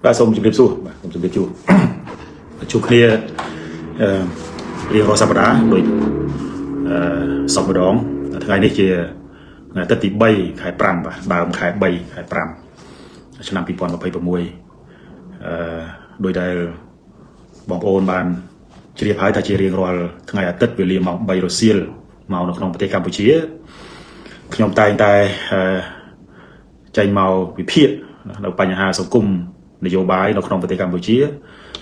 បាទសូមជម្រាបសួរបាទសូមជម្រាបសួរជួបគ្នារៀងរាល់សប្តាហ៍ដូចសប្តាហ៍ថ្ងៃនេះជាថ្ងៃអាទិត្យទី3ខែ5បាទដើមខែ3ខែ5ឆ្នាំ2026ដោយដែលបងប្អូនបានជ្រាបហើយថាជារៀងរាល់ថ្ងៃអាទិត្យវេលាម៉ោង3រសៀលមកនៅក្នុងប្រទេសកម្ពុជាខ្ញុំតែងតែចេញមកវិភាគនៅបញ្ហាសង្គមនយោបាយនៅក្នុងប្រទេសកម្ពុជា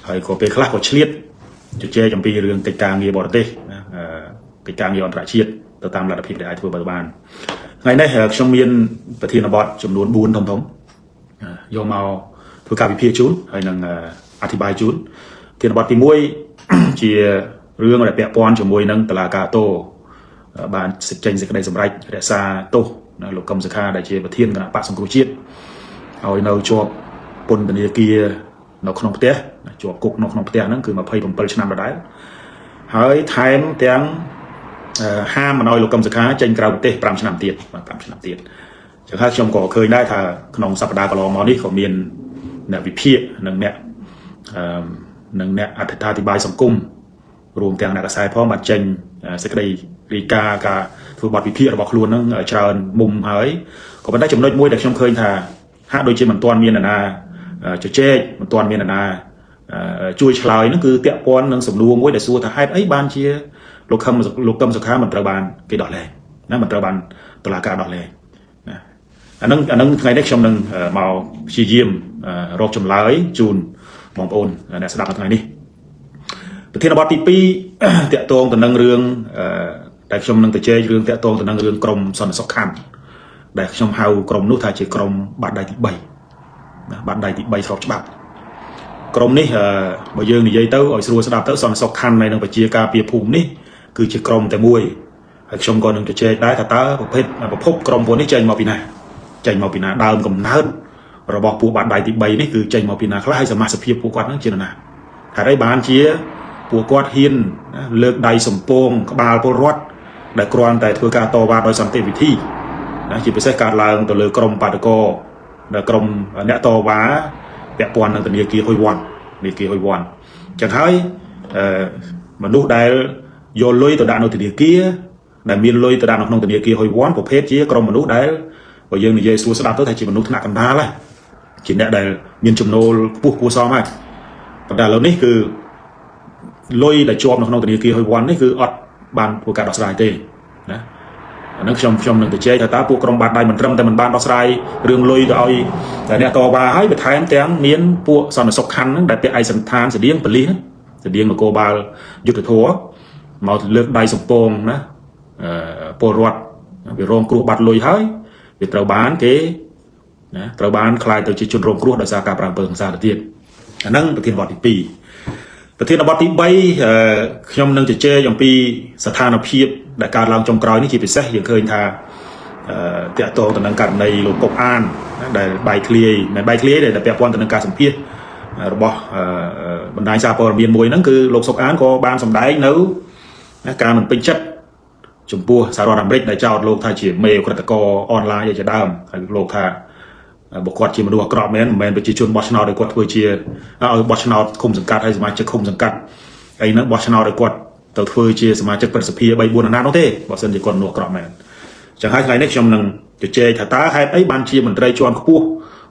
ហើយក៏ពេលខ្លះក៏ឆ្លៀតជជែកអំពីរឿងកិច្ចការងារបរទេសកិច្ចការងារអន្តរជាតិទៅតាមលទ្ធភាពដែលអាចធ្វើបានថ្ងៃនេះខ្ញុំមានប្រធានបទចំនួន4ធំយកមកធ្វើការវិភាគជូនហើយនឹងអធិប្បាយជូនប្រធានបទទី1ជារឿងដែលពាក់ព័ន្ធជាមួយនឹងតុលាការតូបានចេញសេចក្តីសម្រេចរក្សាទោសលោកកឹមសុខាដែលជាប្រធានគណៈបកសង្គ្រោះជាតិហើយនៅជាប់ពន្ធនាគារនៅក្នុងផ្ទះជាប់គុកនៅក្នុងផ្ទះហ្នឹងគឺ27ឆ្នាំដដែលហើយថែមទាំងហាមមិនឲ្យលោកកឹមសុខាចេញក្រៅប្រទេស5ឆ្នាំទៀត5ឆ្នាំទៀតចឹងហើយខ្ញុំក៏ឃើញដែរថាក្នុងសប្តាហ៍កន្លងមកនេះក៏មានអ្នកវិភាគនិងអ្នកអធិប្បាយសង្គមរួមទាំងអ្នកកសែតផងបានចេញសេចក្តីរាយការណ៍ការធ្វើបទវិភាគរបស់ខ្លួនហ្នឹងច្រើនមុំហើយក៏ប៉ុន្តែចំណុចមួយដែលខ្ញុំឃើញថាហាក់ដូចជាមិនទាន់មានអ្នកណាជជែកមិនទាន់មានអ្នកណាជួយឆ្លើយហ្នឹងគឺពាក់ព័ន្ធនឹងសំណួរមួយដែលសួរថាហេតុអីបានជាលោកកឹមសុខាមិនត្រូវបានគេដោះលែងណាមិនត្រូវបានតុលាការដោះលែងណាអានឹងថ្ងៃនេះខ្ញុំនឹងមកព្យាយាមរកចម្លើយជូនបងប្អូនអ្នកស្ដាប់នៅថ្ងៃនេះប្រធានបទទី2តាក់ទងទៅនឹងរឿងដែលខ្ញុំនឹងទៅជែករឿងតាក់ទងទៅនឹងរឿងក្រមសន្តិសុខខណ្ឌដែលខ្ញុំហៅក្រមនោះថាជាក្រមបាត់ដៃទី3ណាបាត់ដៃទី3ស្របច្បាប់ក្រមនេះបើយើងនិយាយទៅឲ្យស្រួលស្ដាប់ទៅសន្តិសុខខណ្ឌនៃនឹងប្រជាការពារភូមិនេះគឺជាក្រមតែមួយហើយខ្ញុំក៏នឹងជជែកដែរថាតើប្រភពក្រមពួកនេះចេញមកពីណាដើមកំណើតរបស់ពួកបាត់ដៃទី3នេះគឺចេញមកពីណាខ្លះហើយសមាជិកភាពពួកគាត់ហ្នឹងជាណាហេតុអីបានជាពួកគាត់ហ៊ានលើកដៃសំពងក្បាលពលរដ្ឋដែលគ្រាន់តែធ្វើការតវ៉ាដោយសន្តិវិធីណាជាពិសេសកើតឡើងទៅលើក្រមបាតកោដែលក្រមអ្នកតវ៉ាពាក់ព័ន្ធនឹងធនាគារហ៊ុយវ៉ាន់ចឹងហើយមនុស្សដែលយកលុយទៅដាក់នៅធនាគារដែលមានលុយទៅដាក់នៅក្នុងធនាគារហ៊ុយវ៉ាន់ប្រភេទជាក្រុមមនុស្សដែលបើយើងនិយាយស្រួលស្ដាប់ទៅថាជាមនុស្សថ្នាក់កណ្ដាលហ្នឹងជាអ្នកដែលមានចំណូលខ្ពស់គួរសមហើយប៉ុន្តែឥឡូវនេះគឺលុយដែលជាប់នៅក្នុងធនាគារហ៊ុយវ៉ាន់នេះគឺអត់បានធ្វើការដោះស្រាយទេណាអានឹងខ្ញុំនឹងទៅជែកថាតើពួកក្រុមបាត់ដៃមិនត្រឹមតែមិនបានដោះស្រាយរឿងលុយទៅឲ្យអ្នកតវ៉ាហើយបន្ថែមទាំងមានពួកសន្តិសុខខណ្ឌហ្នឹងដែលពាក់ឯកសណ្ឋានស្តៀងប៉ូលីសស្តៀងនគរបាលយុទ្ធធរមកលើកដៃសំពងណាពលរដ្ឋវារងគ្រោះបាត់លុយហើយវាត្រូវបានគេណាត្រូវបានខ្លាយទៅជាជនរងគ្រោះដោយសារការប្រើប្រាស់ហិង្សាទៅទៀតអាហ្នឹងប្រធានបទទី2ប្រធានបទទី3ខ្ញុំនឹងជជែកអំពីស្ថានភាពដែលកើតឡើងចុងក្រោយនេះជាពិសេសយើងឃើញថាតាក់ទងទៅនឹងករណីលោកកុកអានដែលបែកធ្លាយដែលពាក់ព័ន្ធទៅនឹងការសម្ភាសរបស់បណ្ដាញសារព័ត៌មានមួយហ្នឹងគឺលោកសុកអានក៏បានសម្ដែងនៅការមិនពេញចិត្តចំពោះសហរដ្ឋអាមេរិកដែលចោទលោកថាជាមេក្រិតករអនឡាញជាដើមហើយលោកថាបុគ្គលជាមនុស្សអាក្រក់មែនមិនមែនប្រជាជនបោះឆ្នោតឲ្យគាត់ធ្វើជាឲ្យបោះឆ្នោតឃុំសង្កាត់ហើយសមាជិកឃុំសង្កាត់អីហ្នឹងបោះឆ្នោតឲ្យគាត់ទៅធ្វើជាសមាជិកព្រឹទ្ធសភា3-4អាណត្តិនោះទេបើសិនជាគាត់មនុស្សអាក្រក់មែនចឹងហើយថ្ងៃនេះខ្ញុំនឹងជជែកថាតើហេតុអីបានជាមន្ត្រីជាន់ខ្ពស់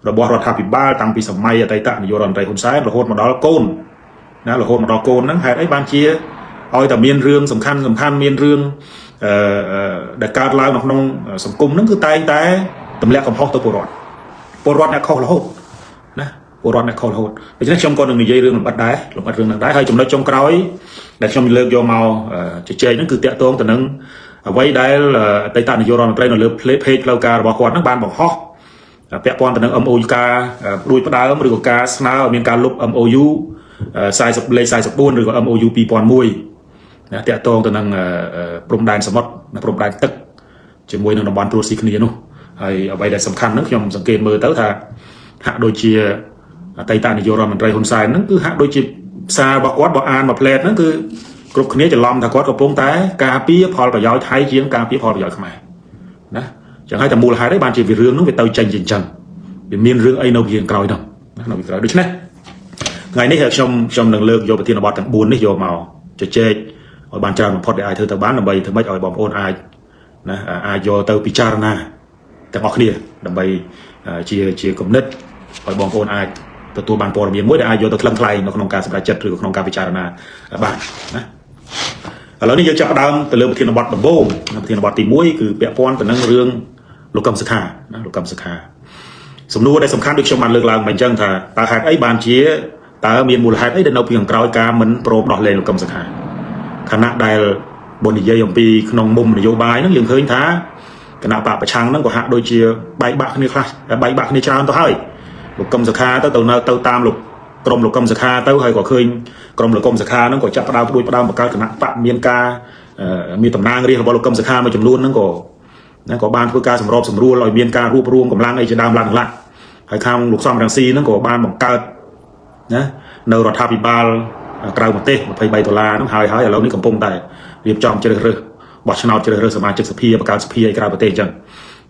របស់រដ្ឋាភិបាលតាំងពីសម័យអតីតនាយករដ្ឋមន្ត្រីហ៊ុនសែនរហូតមកដល់កូនណារហូតមកដល់កូនហ្នឹងហេតុអីបានជាឲ្យតែមានរឿងសំខាន់មានរឿងដែលកើតឡើងនៅក្នុងសង្គមហ្នឹងគឺតែងតែទម្លាក់កំហុសទៅពលរដ្ឋអ្នកខុសរហូតណាពលរដ្ឋអ្នកខុសរហូតដូច្នេះខ្ញុំក៏នឹងនិយាយរឿងលម្អិតរឿងហ្នឹងដែរហើយចំណុចចុងក្រោយដែលខ្ញុំលើកយកមកជជែកហ្នឹងគឺតាក់ទងទៅនឹងអ្វីដែលអតីតនាយករដ្ឋមន្ត្រីនៅលើเพจផ្លូវការរបស់គាត់ហ្នឹងបានបង្ហោះពាក់ព័ន្ធទៅនឹង MOU ការរួចផ្ដើមឬក៏ការស្នើឲ្យមានការលុប MOU 40លេខ44ឬក៏ MOU 2001ណាតាក់ទងទៅនឹងព្រំដែនសមុទ្រព្រំដែនទឹកជាមួយនឹងតំបន់ត្រួតស៊ីគ្នានោះហើយអ្វីដែលសំខាន់ហ្នឹងខ្ញុំសង្កេតមើលទៅថាហាក់ដូចជាអតីតនាយករដ្ឋមន្ត្រីហ៊ុនសែនហ្នឹងគឺហាក់ដូចជាសាររបស់គាត់បើអានមកផ្លែតហ្នឹងគឺគ្រប់គ្នាច្រឡំថាគាត់កំពុងតែការពារផលប្រយោជន៍ថៃជាងការពារផលប្រយោជន៍ខ្មែរណាចឹងហើយតែមូលហេតុអីបានជារឿងហ្នឹងវាទៅចេញជាអញ្ចឹងវាមានរឿងអីនៅពីខាងក្រោយហ្នឹងណា nó bị đôi này ngày nay trong năng lượng vô thiên bọt thằng buồn đấy vô màu chơi ở bàn trà một phật để ai thưa tao bán làm bầy thưa mấy ở bom ôn ai ai vô tao picharna thằng ngọc kia làm bầy chia cùng nít ở bom ôn aiตัวบางปอร์มีมวยได้โยตัวคลั่งไคล้ในขนมการสำหรับจัดหรือขนมการพิจารณาบ้านนะแล้วนี่ยังจับดาวแต่เรื่องประเทศนบดดับโบประเทศนบดตีมวยคือเปียปอนแต่นั่งเรื่องโลกรรมสขานะโลกรรมสขาสมนุได้สำคัญด้วยชมันเลือกลางเหมือนจังท่าตาหากไอ้บานเชี่ยตามีมูลหากไอ้เดินเอาเพียงกรอยกาเหมือนโปรดอกเลยโลกรรมสขาคณะได้บนนิยายของปีขนมมุมนโยบายนั่งยังเคยท้าคณะป่าประชังนั่งก็หักโดยเชี่ยใบบักนี่คลาสใบบักนี่ชาวตัวให้ลกกรมสขาเต้าตามลกกรมลกกรมสขาเต้าให้ก็เคยกรมลกกรมสขานั่นก็จับดาวประดาวประกาศคณะปะเมียนกามีตำนานเรียกว่าลกกรมสขามาจำนวนนั่นก็บ้านผู้การสำรอบสำรวจลอยเมียนการวบรวมกำลังไอ้จะดามลังละให้ข้ามลูกซ้อมรังซีนั่นก็บ้านบังเกิดนะเนอร์ทับปีบาลกลางประเทศไปใบตุลาน้ำหายเรานี่กำปงแต่เรียบจอมเจริญบอชนาวเจริญสมาชิกสภีประกาศสภีกลางประเทศจัง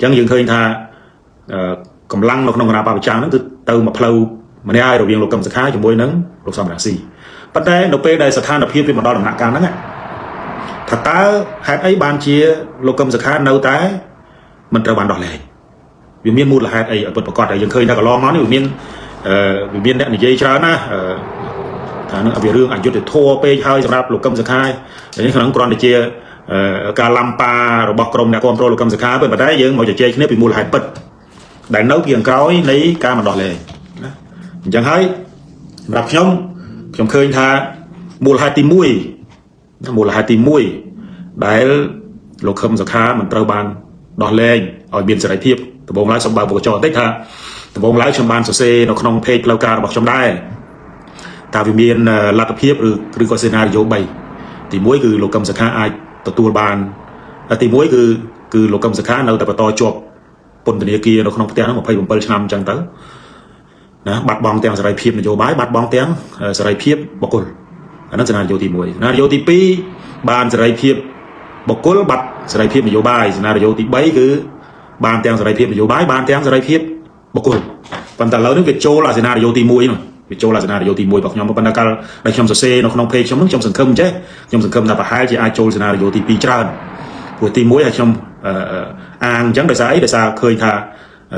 ยังเคยท่ากำลังเราក្នុងគណៈបព្វជិហ្នឹងគឺទៅមកផ្លូវម្នាក់ហើយរវាងលោកកឹមសុខាជាមួយនឹងលោកសំរងស៊ីប៉ុន្តែនៅពេលដែលស្ថានភាពវាមកដល់ដំណាក់កាលហ្នឹងថាតើហេតុអីបានជាលោកកឹមសុខានៅតែមិនត្រូវបានដោះលែងវាមានមូលហេតុអីឲ្យពិតប្រាកដហើយយើងឃើញថាកន្លងមកនេះវាមានអ្នកនិយាយច្រើនណាថានឹងវារឿងអយុត្តិធម៌ពេកហើយសម្រាប់លោកកឹមសុខានេះក្នុងគ្រាន់តែជាការឡំប៉ារបស់ក្រុមអ្នកគ្រប់គ្រងលោកកឹមសុខាប៉ុន្តែយើងមកជជែកគ្នាពីមូលហេតុពិតដែលនៅពីក្រោយនៃការមកដោះលែងណាអញ្ចឹងហើយសម្រាប់ខ្ញុំឃើញថាមូលហេតុទី1ដែលលោកខឹមសុខាមិនត្រូវបានដោះលែងឲ្យមានសេរីភាពដំបូងឡើយសូមបើកបកចោបន្តិចថាដំបូងឡើយខ្ញុំបានសរសេរនៅក្នុងเพจផ្លូវការរបស់ខ្ញុំដែរថាវាមានលទ្ធភាពឬក៏សេណារីយ៉ូ3ទី1គឺលោកខឹមសុខាអាចទទួលបានទី1គឺលោកខឹមសុខានៅតែបន្តជាប់ពន្ធនាគារនៅក្នុងផ្ទះហ្នឹង27ឆ្នាំអញ្ចឹងទៅណាបាត់បង់ទាំងសេរីភាពនយោបាយបាត់បង់ទាំងសេរីភាពបុគ្គលអានោះសេណារីយ៉ូទី1សេណារីយ៉ូទី2បានសេរីភាពបុគ្គលបាត់សេរីភាពនយោបាយសេណារីយ៉ូទី3គឺបានទាំងសេរីភាពនយោបាយបានទាំងសេរីភាពបុគ្គលប៉ុន្តែឥឡូវនេះវាចូលអាសេណារីយ៉ូទី1ហ្នឹងវាចូលអាសេណារីយ៉ូទី1របស់ខ្ញុំប៉ុន្តែកាលដែលខ្ញុំសរសេរនៅក្នុងเพจខ្ញុំហ្នឹងខ្ញុំសង្ឃឹមចេះខ្ញុំសង្ឃឹមថាប្រហែលជាអាចចូលសេណារីយ៉ូទី2ច្រើនព្រោះទី1ឲ្យខ្ញុំអាងអញ្ចឹងដោយសារអីដោយសារឃើញថា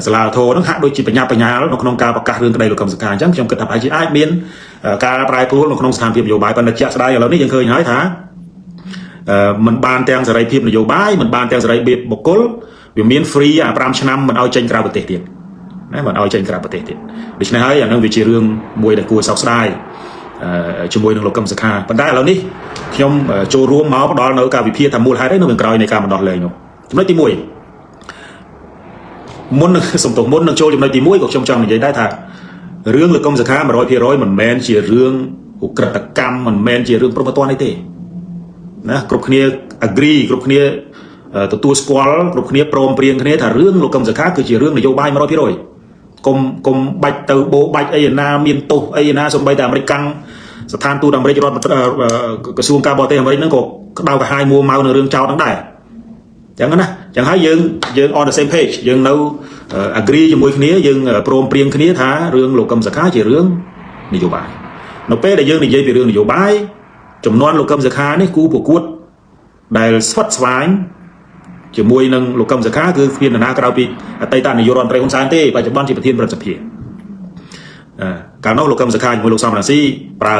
សាលាធរហ្នឹងហាក់ដូចជាបញ្ញានៅក្នុងការប្រកាសរឿងក្តីលោកកឹមសុខាអញ្ចឹងខ្ញុំគិតថាប្រហែលជាអាចមានការប្រែប្រួលនៅក្នុងស្ថានភាពនយោបាយប៉ុន្តែជាក់ស្ដែងឥឡូវនេះយើងឃើញហើយថាมันបានទាំងសេរីភាពនយោបាយมันបានទាំងសេរីភាពបុគ្គលវាមាន free 5ឆ្នាំមិនឲ្យចេញក្រៅប្រទេសទៀតណាមិនឲ្យចេញក្រៅប្រទេសទៀតដូច្នេះហើយអានឹងវាជារឿងមួយដែលគួរសោកស្ដាយជាមួយនឹងលោកកឹមសុខាប៉ុន្តែឥឡូវនេះខ្ញុំចូលរួមមកផ្ដល់នៅការវិភាគថាមូលហេតុអីនៅក្រោយនៃការបណ្ដោះលែងនោះចំណុចទី1មុននឹងចូលចំណុចទី1ក៏ខ្ញុំចង់និយាយដែរថារឿងលោកកឹមសុខា 100% មិនមែនជារឿងឧក្រិដ្ឋកម្មមិនមែនជារឿងព្រមត្តនអីទេណាគ្រប់គ្នា agree គ្រប់គ្នាទទួលស្គាល់គ្រប់គ្នាព្រមព្រៀងគ្នាថារឿងលោកកឹមសុខាគឺជារឿងនយោបាយ 100% កុំបាច់ទៅបោបាច់អីណាមានទោសអីណាសូម្បីតែអាមេរិកស្ថានទូតអាមេរិករដ្ឋក្រសួងការបរទេសអាមេរិកហ្នឹងក៏ក្តៅក្រហាយមួម៉ៅនៅរឿងចោតហ្នឹងដែរចឹងណាចឹងហើយយើង on the same page យើងនៅ agree ជាមួយគ្នាយើងព្រមព្រៀងគ្នាថារឿងលោកកឹមសុខាជារឿងនយោបាយនៅពេលដែលយើងនិយាយពីរឿងនយោបាយចំនួនលោកកឹមសុខានេះគូប្រកួតដែលស្វិតស្វាញជាមួយនឹងលោកកឹមសុខាគឺគ្មាននរណាក្រៅពីអតីតនាយករដ្ឋមន្ត្រីហ៊ុនសែនទេបច្ចុប្បន្នជាប្រធានរដ្ឋសភាកាលនោះលោកកឹមសុខាជាមួយលោកសំរងស៊ីប្រើ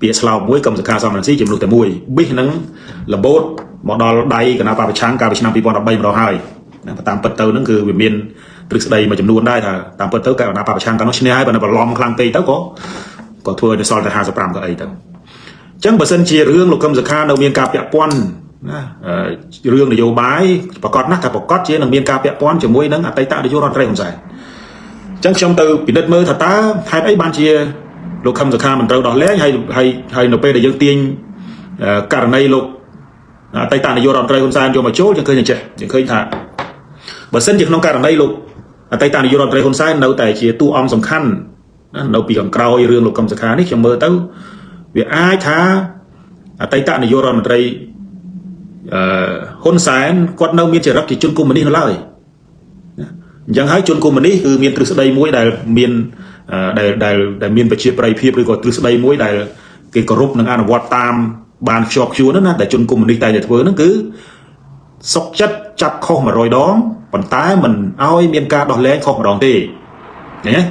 ពាក្យស្លោកមួយកឹមសុខាសំរងស៊ីជាមនុស្សតែមួយប៊ីសនឹងលបោតមកដល់ដៃគណៈបព្វឆាំងកាលពីឆ្នាំ2013ម្ដងហើយតាមពិតទៅហ្នឹងគឺវាមានទ្រឹស្ដីមួយចំនួនដែរថាតាមពិតទៅគណៈបព្វឆាំងកាលនោះឈ្នះហើយប៉ុន្តែបន្លំខ្លាំងពេកទៅក៏ធ្វើឲ្យសល់តែ55ទៅអីទៅអញ្ចឹងបើសិនជារឿងលោកកឹមសុខានៅមានការពាក់ព័ន្ធណារឿងនយោបាយប្រកាសណាស់ថាប្រកាសជានឹងមានការពាក់ព័ន្ធជាមួយនឹងអតីតនាយករដ្ឋមន្ត្រីហ៊ុនសែនអញ្ចឹងខ្ញុំទៅពិនិត្យមើលថាតើហេតុអីបានជាលោកខឹមសុខាមិនត្រូវដោះលែងហើយនៅពេលដែលយើងទាញករណីលោកអតីតនាយករដ្ឋមន្ត្រីហ៊ុនសែនយកមកចូលយើងឃើញអញ្ចឹងយើងឃើញថាបើសិនជាក្នុងករណីលោកអតីតនាយករដ្ឋមន្ត្រីហ៊ុនសែននៅតែជាតួអង្គសំខាន់នៅពីខាងក្រោយរឿងលោកខឹមសុខានេះខ្ញុំមើលទៅវាអាចថាអតីតនាយករដ្ឋមន្ត្រីហ៊ុនសែនគាត់នៅមានចរិតជាជនកុម្មុយនីសនៅឡើយអញ្ចឹងហើយជនកុម្មុយនីសគឺមានទ្រឹស្ដីមួយដែលមាន ដែលមានប្រជាប្រិយភាពឬក៏ទ្រឹស្ដីមួយដែលគេគោរពនឹងអនុវត្តតាមបានខ្ជាប់ខ្ជួនណាដែលជនកុម្មុយនីសតែតែធ្វើហ្នឹងគឺសុកចិត្តចាប់ខុស100ដងប៉ុន្តែមិនឲ្យមានការដោះលែងខុសម្ដងទេឃើញទេ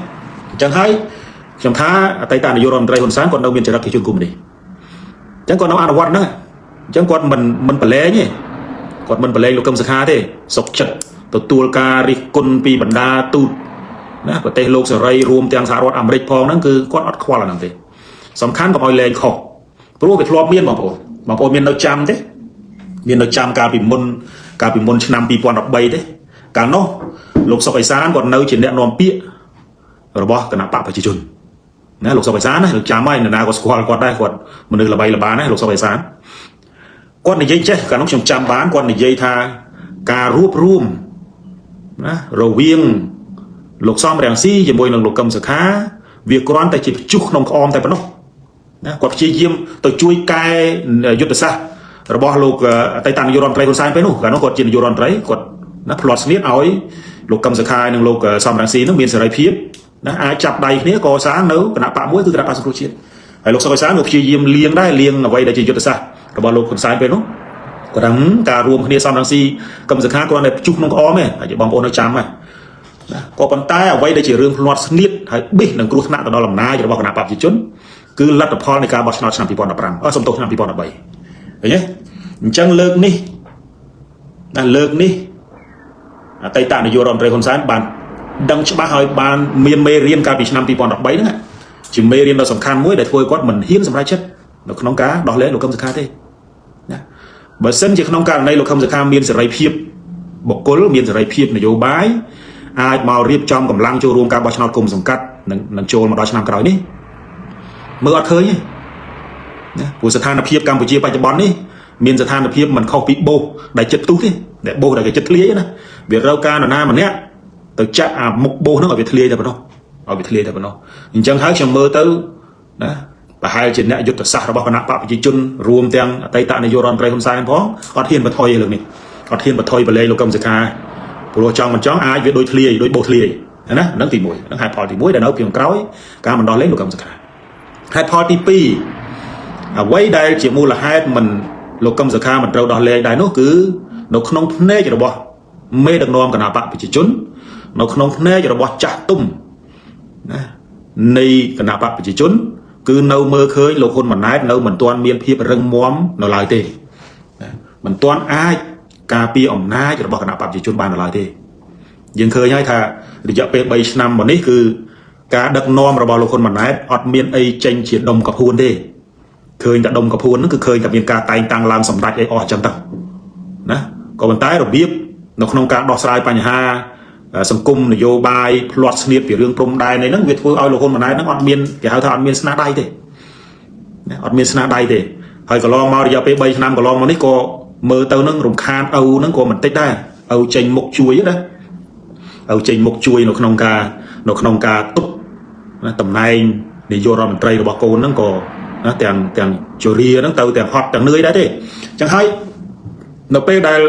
អញ្ចឹងហើយខ្ញុំថាអតីតនាយករដ្ឋមន្ត្រីហ៊ុនសែនគាត់នៅមានចរិតជាជនកុម្មុយនីសអញ្ចឹងគាត់នៅអនុវត្តហ្នឹងអញ្ចឹងគាត់មិនប្រឡែងទេគាត់មិនប្រឡែងលោកកឹមសុខាទេសុកចិត្តទទួលការរិះគន់ពីបណ្ដាទូតណាប្រទេសលោកសេរីរួមទាំងសហរដ្ឋអាមេរិកផងហ្នឹងគឺគាត់អត់ខ្វល់អាហ្នឹងទេសំខាន់កុំឲ្យលែងខុសព្រោះវាធ្លាប់មានបងប្អូនមាននៅចាំទេមាននៅចាំកាលពីមុនឆ្នាំ2013ទេកាលនោះលោកសុកអេសានគាត់នៅជាអ្នកនាំពាក្យរបស់គណៈបកប្រជាជនណាលោកសុកអេសានណាលោកចាំហើយនរណាក៏ស្គាល់គាត់ដែរគាត់មនុស្សល្បីល្បាញណាលោកសុកអេសានគាត់និយាយចេះកាលនោះខ្ញុំចាំបានគាត់និយាយថាការរួបរวมណារវាងលោកសំរងស៊ីជាមួយនឹងលោកកឹមសុខាវាគ្រាន់តែជាព្យុះក្នុងក្អមតែប៉ុណ្ណោះណាគាត់ព្យាយាមទៅជួយកែយុទ្ធសាស្ត្ររបស់លោកអតីតនាយករដ្ឋមន្ត្រីហ៊ុនសែនពេលនោះកាលនោះគាត់ជានាយករដ្ឋមន្ត្រីគាត់ណាផ្លាត់ស្នៀតឲ្យលោកកឹមសុខានិងលោកសំរងស៊ីនឹងមានសេរីភាពណាអាចចាប់ដៃគ្នាកសាងនៅគណៈបកមួយគឺគណៈបកសង្គ្រោះជាតិហើយលោកសុកអេសានក៏ព្យាយាមលៀងដែរលៀងអ្វីដែលជាយុទ្ធសាស្ត្ររបស់លោកហ៊ុនសែនពេលនោះគាត់ថាការរួមគ្នាសំរងស៊ីកឹមសុខាគ្រាន់តែព្យុះក្នុងក្អមទេហើយបងប្អូននៅចាំហ្នឹងណាក៏ប៉ុន្តែអ្វីដែលជារឿងផ្លាត់ស្នៀតហើយបិសនឹងគ្រោះថ្នាក់ទៅដល់អំណាចរបស់គណៈបកប្រជាជនគឺលទ្ធផលនៃការបោះឆ្នោតឆ្នាំ2015សំទោសឆ្នាំ2013ឃើញទេអញ្ចឹងលើកនេះអតីតនាយករដ្ឋមន្ត្រីហ៊ុនសែនបានដឹងច្បាស់ហើយបានមានមេរៀនកាលពីឆ្នាំ2013ហ្នឹងជាមេរៀនដ៏សំខាន់មួយដែលធ្វើឲ្យគាត់មិនហ៊ានសម្រេចចិត្តនៅក្នុងការដោះលែងលោកកឹមសុខាទេណាបើសិនជាក្នុងករណីលោកកឹមសុខាមានសេរីភាពបុគ្គលមានសេរីភាពនយោបាយអាចមករៀបចំកម្លាំងចូលរួមការបោះឆ្នោតគុំសង្កាត់នឹងចូលមកដល់ឆ្នាំក្រោយនេះមើលអត់ឃើញទេណាព្រោះស្ថានភាពកម្ពុជាបច្ចុប្បន្ននេះមានស្ថានភាពមិនខុសពីបោសដែលចិត្តផ្ទុះទេដែលបោសដែលគេចិត្តធ្លាយណាវារកការនរណាម្នាក់ទៅចាក់អាមុខបោសហ្នឹងឲ្យវាធ្លាយតែប៉ុណ្ណោះអញ្ចឹងហើយខ្ញុំមើលទៅណាប្រហែលជាអ្នកយុទ្ធសាស្ត្ររបស់គណៈបកប្រជាជនរួមទាំងអតីតនាយករដ្ឋមន្ត្រីហ៊ុនសែនផងអត់ហ៊ានបន្ថយលើនេះអត់ហ៊ានបន្ថយបលែងលោកកឹមសុខាព្រោះចង់មិនចង់អាចវាដូចធ្លាយដូចបោសធ្លាយណាហ្នឹងទី1ហ្នឹងហេតុផលទី1ដែលនៅពីក្រោយការបណ្ដោះលែងលោកកឹមសុខាហេតុផលទី2អ្វីដែលជាមូលហេតុមិនលោកកឹមសុខាមិនត្រូវដោះលែងដែរនោះគឺនៅក្នុងភ្នែករបស់មេដឹកនាំគណៈបកប្រជាជននៅក្នុងភ្នែករបស់ចាស់ទុំណានៃគណៈបកប្រជាជនគឺនៅមើលឃើញលោកហ៊ុនម៉ាណែតនៅមិនទាន់មានភាពរឹងមាំនៅឡើយទេមិនទាន់អាចការពារអំណាចរបស់គណៈបកប្រជាជនបាននៅឡើយទេយើងឃើញហើយថារយៈពេល3ឆ្នាំមកនេះគឺការដឹកនាំរបស់លោកហ៊ុនម៉ាណែតអត់មានអីចេញជាដុំកពួនទេឃើញតែដុំកពួនហ្នឹងគឺឃើញតែមានការតែងតាំងឡើងសម្ដេចអីអស់អញ្ចឹងទៅណាក៏ប៉ុន្តែរបៀបនៅក្នុងការដោះស្រាយបញ្ហាសង្គមនយោបាយផ្លាត់ស្នៀតពីរឿងព្រំដែនហ្នឹងវាធ្វើឲ្យលោកហ៊ុនម៉ាណែតហ្នឹងអត់មានគេហៅថាអត់មានស្នាដៃទេណាអត់មានស្នាដៃទេហើយកន្លងមករយៈពេល3ឆ្នាំកន្លងមកនេះក៏មើលទៅនឹងរំខានឪហ្នឹងក៏មិនតិចដែរឪចេញមុខជួយណាឪចេញមុខជួយនៅក្នុងការទប់ណាតំណែងនាយករដ្ឋមន្ត្រីរបស់កូនហ្នឹងក៏ណាទាំងជរាហ្នឹងទៅទាំងហត់ទាំងនឿយដែរទេអញ្ចឹងហើយនៅពេលដែល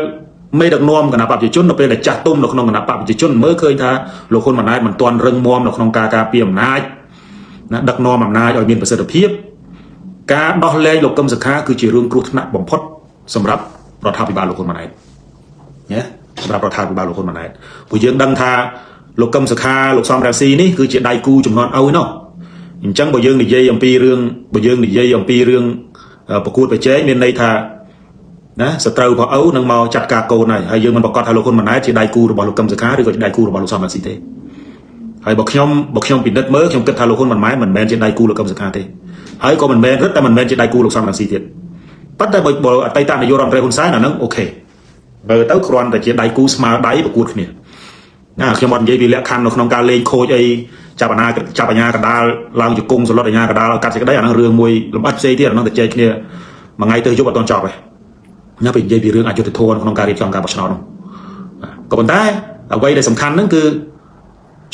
មេដឹកនាំគណៈបកប្រជាជននៅពេលដែលចាស់ទុំនៅក្នុងគណៈបកប្រជាជនមើលឃើញថាលោកហ៊ុនម៉ាណែតមិនទាន់រឹងមាំនៅក្នុងការការពារអំណាចណាដឹកនាំអំណាចឲ្យមានប្រសិទ្ធភាពការដោះលែងលោកកឹមសុខាគឺជារឿងគ្រោះថ្នាក់បំផុតសម្រាប់រដ្ឋាភិបាលលោកហ៊ុនម៉ាណែតណាសម្រាប់រដ្ឋាភិបាលលោកហ៊ុនម៉ាណែតព្រោះយើងដឹងថាលោកកឹមសុខាលោកសំរងស៊ីនេះគឺជាដៃគូចំនួនឪនោះអញ្ចឹងបើយើងនិយាយអំពីរឿងប្រកួតប្រជែងមានន័យថាណាសត្រូវរបស់ឪនឹងមកចាត់ការកូនហើយយើងមិនប្រកាសថាលោកហ៊ុនម៉ាណែតជាដៃគូរបស់លោកកឹមសុខាឬក៏ជាដៃគូរបស់លោកសំរងស៊ីទេហើយបើខ្ញុំពិនិត្យមើលខ្ញុំគិតថាលោកហ៊ុនម៉ាណែតមិនមែនជាដៃគូលោកកឹមសុខាទេហើយក៏មិនមែនរឹតតែមិនមែនជាដៃគូលោកសំរងស៊ីទៀតប៉ុន្តែបើអតីតនាយករដ្ឋមន្ត្រីហ៊ុនសែនអានឹងអូខេបើទៅគ្រាន់តែជាដៃគូស្មើដៃប្រកួតគ្នាណាខ្ញុំអត់និយាយពីលក្ខខណ្ឌនៅក្នុងការលេងខូចអីចាប់អាញាកដាលឡើងជង្គង់សន្លត់អាញាកដាលកាត់សេចក្តីអានឹងរឿងមួយលំអិតផ្សេងទៀតអានឹងតែចែកគ្នាមួយថ្ងៃទៅយប់អត់ទាន់ចប់ទេញ៉ាំពីនិយាយពីរឿងអយុត្តិធម៌ក្នុងការរៀបចំការបោះឆ្នោតនោះក៏ប៉ុន្តែអ្វីដែលសំខាន់ហ្នឹងគឺ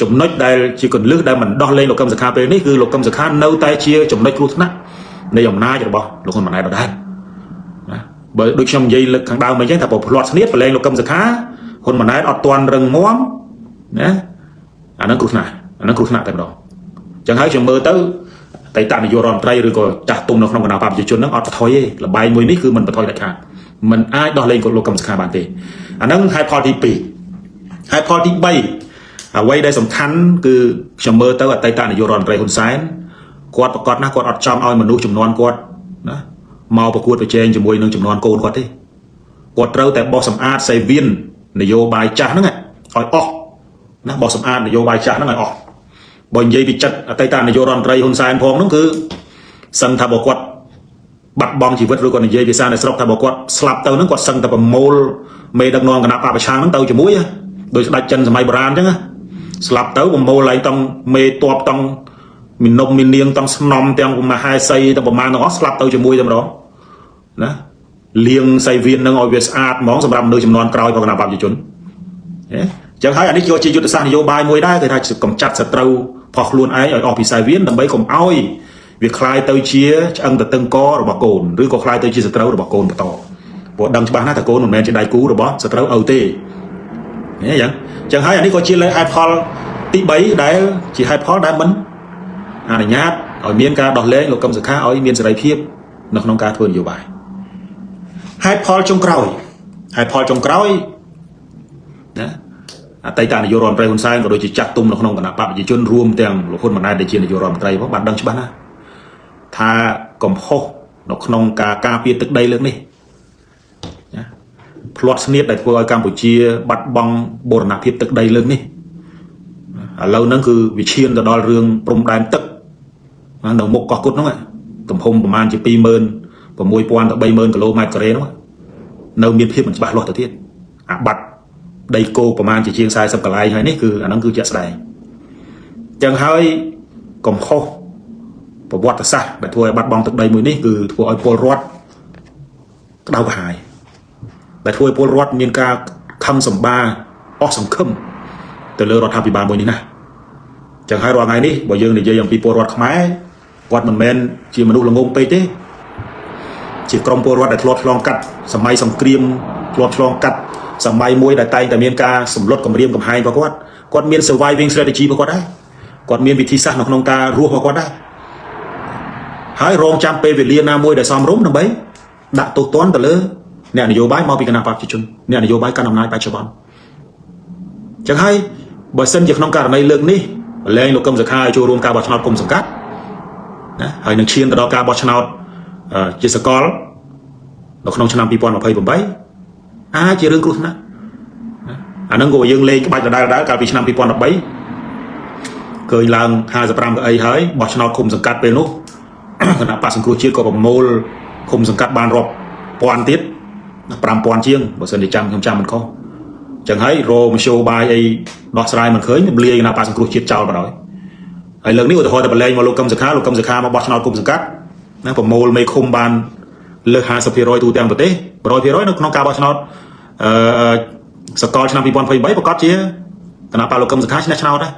ចំណុចដែលជាកន្លឹះដែលមិនដោះលែងលោកកឹមសុខាពេលនេះគឺលោកកឹមសុខានៅតែជាចំណុចគ្រោះថ្នាក់នៃអំណាចរបស់លោកហ៊ុនម៉ាណែតដដែលណាបើដូចខ្ញុំនិយាយលើកខាងដើមអញ្ចឹងថាបើផ្លាត់ស្នៀតប្រឡែងលោកកឹមសុខាហ៊ុនម៉ាណែតអត់ទាន់រឹងមាំណាអានឹងគ្រោះថ្នាក់តែម្ដង chẳng hay chừng mơ tới tại tại vô ròn tray rồi có chặt tung nó không có nào phạm chỉ chôn nó ọt thôi là bài mùi ní cứ mình thôi đại khả mình ai đo lên có lô cầm sạc bàn tề anh nâng hai party pi hai party bay quay đây sầm khăn cứ chừng mơ tới tại tại vô ròn tray hôn sáng quạt na quạt ọt trong ao mình nuôi chùm non quạt màu bạc quạt về trên chùm mùi nâng chùm non côn quạt thế quạt trâu tại bò sầm át xây viên để vô bài chả nó ngay hỏi ọt nó bò sầm át để vô bài chả nó ngay ọt bồi dây bị chặt tay ta này vô ròn tray hôn sai phong nó cứ sân thà bỏ quạt bắt bom chỉ vứt rồi còn dây bị sao này sọc thà bỏ quạt slap tàu nó quạt sân thà bỏ mol mê đặc non cái nắp bạc sáng nó tàu chỉ mũi đôi đặt chân máy brand chứ slap tàu bỏ mol lại tông mê toạp tông mình nông mình niêng tông nom tông mà hai xây tông bỏ mang nó slap tàu chỉ mũi trong đó liêng xây viên nó ngồi việt art món sầm rằm nơi chùm non còi còn nắp bạc chỉ chuẩn chẳng hay anh ấy cho chị chút sang vô bài mùi đá thì thay sự cầm chặt sợi trâu hoặc luôn ấy ở office sai viễn đầm bấy cùng oi việc khai tới chia ăn từ từng co rồi bạc cồn rồi có khai tới chia sợi trâu rồi bạc cồn to bộ đằng bán nát cồn một men trên đai cú rồi bó sợi trâu âu tê nhé vậy chẳng hay anh ấy có chia lấy iPod tí bấy đấy chỉ iPod đã mấn này nhát ở miền ca đọt lên rồi cầm sợi khác ở miền sợi phiếp nó không ca thường nhiều bài iPod trong còi tay ta này vô ròn tray hôn sai rồi chỉ chặt tung nó không còn nạp bạc chỉ chôn rùm tiền lục hôn mà nay để chia này vô ròn trayเพราะ bạn đăng cho bạn á tha cầm hô nó không ca phía tức đây lớn đi plot sniết đại thôi Campuchia bắt băng bồn nạp phía tức đây lớn đi lâu nó cứ bị chiên rồi đo rương prom đan tức đầu một cọ cốt nó vậy cầm hôngประมาณ chỉ pi mơn và môi quan tới 30,000 km kare nó nâu miền phía mình bắt lọt thời tiết bắt đây côประมาณ chỉ chiên sai sập cả lại hay nấy cứ anh nó cứ chặt sài chẳng hay còn khô và bọt sa để thôi bắt bong từ đây mới nấy cứ thôi oi pol rot đau hại để thôi pol rot miền ca khăm sầm ba o sầm khâm từ lơ rot tham bị bàn mới nấy nè chẳng hay rồi ngày ní bây giờ này chơi dòng pol rot máy quạt mình men chỉ mình nuôi là ngôn tây thế chỉ cầm pol rot để lọt long cắt sầm mai sầm cream lọt long cắt sầm mai môi đại tayแต่miền ca sầm lót cầm riêng cầm hai và quạt miền surviving strategy và quạt đấy quạt miền vị trí sát nó không ca rùa và quạt đấy hãy rong chăm pe về liên nam môi để xóm rúm nó bấy đã tổ toán từ lơ nè nhiều bái mau bị cái bạc chỉ chung nè nhiều bái cái năm nay bái cho bọn chẳng hay bởi sân việc nông cả này lượng đi lên lục công giật hai cho rùm ca bọt chăn cùng giật cát hay能 chiên từ đó ca bọt chăn chỉ sờ col nó không chăn năm pi pon mà phơi bầm bấy chỉ riêng cút na anh nó ngồi dương lên cái bài đá cả vì năm pi pon đập bấy cười lần 25 cái ấy hỡi bọt chăn cùng giật cát về lúcขณะ pasang crucial ក៏ប្រមូលឃុំសង្កាត់បានរាប់ពាន់ទៀត 5000 ជាងបើសិនជាចាំខ្ញុំចាំមិនខុសចឹងហើយរោមជ្ឈោបាយអីដោះស្រាយមិនឃើញលាយណា pasang crucial ចោលបណ្ដោយហើយលើកនេះឧទាហរណ៍តែបលែងមកលោកកឹមសុខាមកបោះឆ្នោតគុំសង្កាត់ណាប្រមូលមេឃុំបានលើស 50% ទូទាំងប្រទេស 100% នៅក្នុងការបោះឆ្នោតសកលឆ្នាំ 2023 ប្រកាសជាគណៈបកលោកកឹមសុខាឈ្នះឆ្នោតដែរ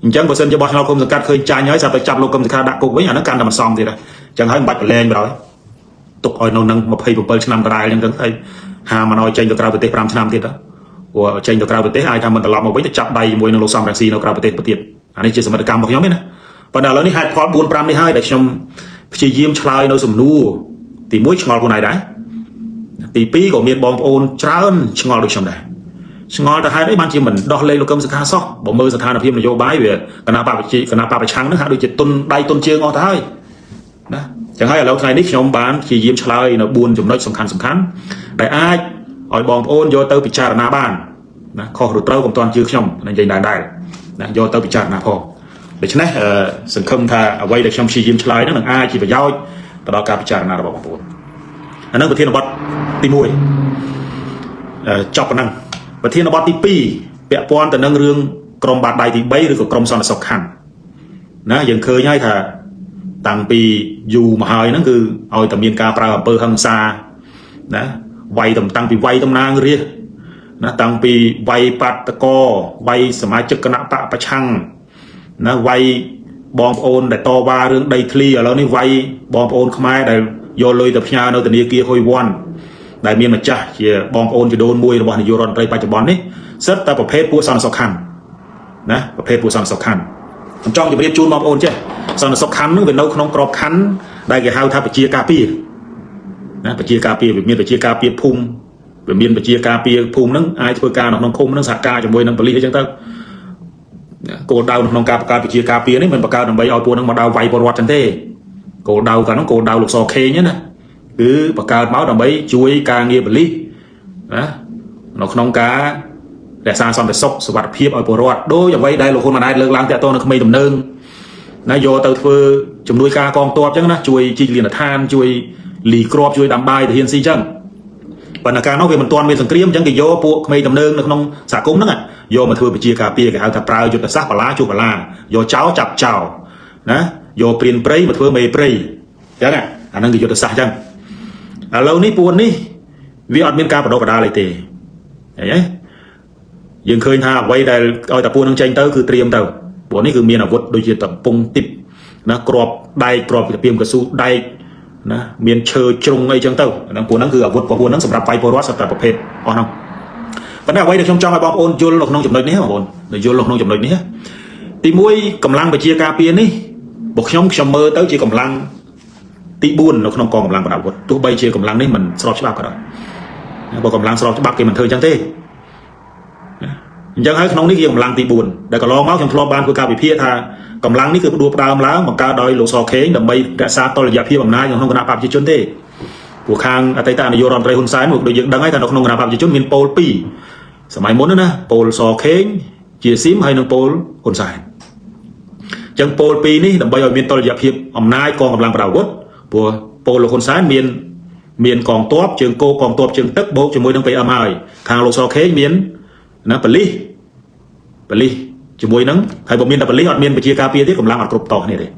អញ្ចឹងបើសិនជាបោះឆ្នោតគុំសង្កាត់ឃើញចាញ់ហើយសាប់ទៅចាប់លោកកឹមសុខាដាក់គុកវិញអាហ្នឹងកាន់តែមិនសមទៀតដែរអញ្ចឹងហើយមិនបាច់ប្រឡែងបណ្ដោយទុកឲ្យនៅនឹង27ឆ្នាំដដែលអញ្ចឹងទៅហាមិនឲ្យចេញទៅក្រៅប្រទេស5ឆ្នាំទៀតទៅព្រោះចេញទៅក្រៅប្រទេសអាចថាមិនត្រឡប់មកវិញទៅចាប់ដៃជាមួយនឹងលោកសំរងស៊ីនៅក្រៅប្រទេសទៀតអានេះជាសមិទ្ធកម្មរបស់ខ្ញុំទេណាប៉ុន្តែឥឡូវនេះហេតុផល 4-5 នេះហើយដែលខ្ញុំព្យាយាមឆ្លើយនៅសំណួរទី1ឆ្ងល់ខ្លួនឯងដែរទី2ក៏មានបងប្អូនច្រើនឆ្ងល់ដូចខ្ញុំដែរឆ្ងល់ទៅហេតុអីបានជាមិនដោះលែងលោកកឹមសុខាសោះបើមើលស្ថានភាពនយោបាយវាគណៈបកប្រឆាំងនឹងហាក់ដូចជាទុនដៃទុនជើងអស់ទៅហើយណាចឹងហើយឥឡូវថ្ងៃនេះខ្ញុំបានព្យាយាមឆ្លើយនៅ4ចំណុចសំខាន់ដែលអាចឲ្យបងប្អូនយកទៅពិចារណាបានណាខុសឬត្រូវកុំតាន់ជឿខ្ញុំនិយាយដែរណាយកទៅពិចារណាផងដូច្នេះសង្ឃឹមថាអ្វីដែលខ្ញុំព្យាយាមឆ្លើយនឹងអាចជាប្រយោជន៍ទៅដល់ការពិចារណារបស់បងប្អូនអានឹងប្រធានបទទី1ចប់ប៉ុណ្ណឹងប្រធានបទទី2ពាក់ព័ន្ធទៅនឹងរឿងក្រុមបាតដៃទី3ឬក៏ក្រុមសន្តិសុខខណ្ឌណាយើងឃើញហើយថាតាំងពីយូរមកហើយហ្នឹងគឺឲ្យតែមានការប្រើអំពើហិង្សាណាវាយតាំងពីវាយតំណាងរាស្ត្រណាតាំងពីវាយបាតកោវាយសមាជិកគណៈបកប្រឆាំងណាវាយបងប្អូនដែលតវ៉ារឿងដីធ្លីឥឡូវនេះវាយបងប្អូនខ្មែរដែលយកលុយទៅផ្ញើនៅធនាគារហ៊ុយវ័នដែលមានម្ចាស់ជាបងប្អូនជីដូនមួយរបស់នាយករដ្ឋមន្ត្រីបច្ចុប្បន្ននេះសិតតែប្រភេទពួកសន្តិសុខខណ្ឌណាប្រភេទពួកសន្តិសុខខណ្ឌ trong chỉ biết chun mong ôn chứ sau nó sọc khăn nó về nấu không crop khăn đây cái hao tháp phải chia cà pia phải chia cà pia về miền phải chia cà pia phum về miền phải chia cà pia phum nó ai thôi ca nó không nó sạc ca cho môi nó bali hay chẳng tao cô đau nó ca phải chia cà pia đấy mình bạc cao nó bay ao buồn nó mà đau vay bọt chân thế cô đau cả nó cô đau lục sò khe nhá nè cứ bạc cao máu nó bay chuối ca nghe bali đó nó không cá để sang xong để sốc sự vật phiếp ở bờ đôiอย่างvậy đây làคนมาได้เลิกล้างแต่ตัวnó không mấy tầm nươngนายโยเตอร์เฟอร์จำนวนการกองตัวจังนะช่วยจีเลียนทานช่วยหลีกรอบช่วยดำใบแต่เฮียนซีจังปัญหาการนอกเวมันตอนเวสังเกตจังกี่โยพวกไม่ตำเนินในขนมสากุมนั่งอ่ะโยมาเธอไปจีกาเปียกับเอาแต่ปลายจุดแต่ซักปลาจุดปลาโยเจ้าจับเจ้านะโยเปลี่ยนเปรย์มาเธอไม่เปรย์จังอ่ะอันนั้นกี่จุดแต่ซักจังเรานี่ปูนนี่วิอัดเมียนกาปะโดปะดาเลยเตะอย่างเงี้ยยังเคยท่าไว้แต่เอาแต่ปูนทั้งใจเตอคือเตรียมเตอพวกนี้คือเมียนอาวุธโดยเฉพาะปงติดนะกรอบได้กรอบจะเตรียมกระสู้ได้นะเมียนเชอจงไอ้จังเต้านั่นพวกนั้นคืออาวุธพวกนั้นสำหรับไฟโปรวัตสำหรับประเภทอ่อนน้องปัญหาไว้เดี๋ยวช่องไอ้บอมโอนโยนหลอกน้องจำเลยนี้ครับผมเดี๋ยวโยนหลอกน้องจำเลยนี้ตีมวยกำลังไปเชียร์กาเปียนี่บอกช่องชมเมอร์เต้าเชียร์กำลังตีบุญหลอกน้องกองกำลังประดับอาวุธตัวใบเชียร์กำลังนี่มันสลบฉบับก็ได้บอกกำลังสลบฉบับกี่มันเธอจังเต้ยังให้น้องนี่เกี่ยวกับลังตีบุญแต่ก็ลองเมาส์อย่างพลอบานคือการไปเพี้ยทากำลังนี่คือดูปลาล้างบางการโดยหลวงซอเค้งดับใบกระซาตอลยาเพี้ยแบบนั้นอย่างน้องกระนาปาบจิจนเต้ผู้ค้างอัตตาในโยรอนไตรหุ่นซ้ายหมดโดยยังดังให้ทางน้องกระนาปาบจิจนมีโปลปีสมัยม้วนนะโปลซอเค้งเจียซิมให้น้องโปลหุ่นซ้ายจังโปลปีนี่ดับใบเอามีตอลยาเพี้ยอำนาจกองกำลังประดาวดผู้โปลหุ่นซ้ายมีกองตัวเชิงโกกองตัวเชิงตึกโบกจมวยต้องไปอามายทางหลวงซอเค้งมีนะปลีจมวยนั้นให้บ่มีแต่ปลีอดมีนไปเชียร์กาเปียที่กำลังอัดกรบต่อเนี่ยเลย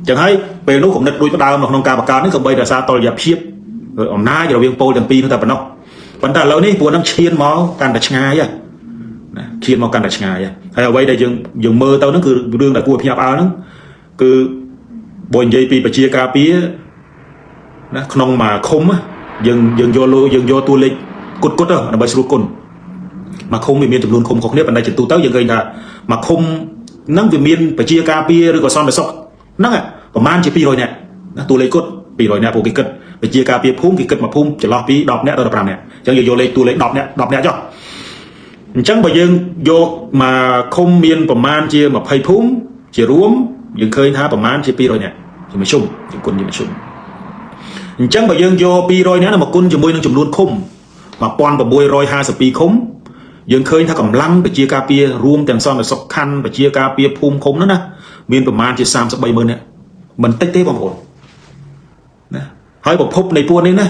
จังให้เป็นลูกของนักดุยประดาวของกาปากการนี่ก็ใบแต่ซาตอลยาเพียบอ่อนน้าอย่าเวียงโปลอย่างปีนั่นแต่ปนนอกปัญหาเรานี่ปวดน้ำเชียนหมอการดัชงายนะเชียนหมอการดัชงายให้เอาไว้ได้ยังมือเต้านั่นคือเรื่องแต่กลัวพิจารณานั่นคือบนใจปีไปเชียร์กาเปียนะขนมมาคมยังโยตัวเล็กกุดอ่ะใบสรุปกุนมาคมมีเมียนจำนวนคมของเนี่ยปันใดจะตูเต้ายังไงนะมาคมนั่งวิเมียนไปเชียร์กาเปียหรือก็ซ้อนไปซอกนั่งอ่ะประมาณจะปีรอยเนี่ยนะตัวเล็กกุดปีรอยเนี่ยพวกกิดไปเชียร์กาเปียพุ่มกิดมาพุ่มจะรอปีดอกเนี่ยตัวประมาณเนี่ยยังโยเล็กตัวเล็กดอกเนี่ยจ้ะจังไปยังโยมาคมเมียนประมาณเชียร์มาไพ่พุ่มเชียร์รวมยังเคยท้าประมาณเชียร์ปีรอยเนี่ยจะไม่ชุ่มยังกุนยังไม่ชุ่มจังไปยังโยปีรอยเนี่ยนะมากุนจะมวยนั่งจำนวนคมมาปอนกับมวยรอย50 ปีคมยังเคยถ้ากำลังไปเชียร์กาเปียรวมแต่งซ้อนแต่สกคันไปเชียร์กาเปียภูมิคมนั่นนะมีประมาณจะ30 40,000เนี่ยมันเต้บางคนนะให้บอกพบในพวกนี้นะ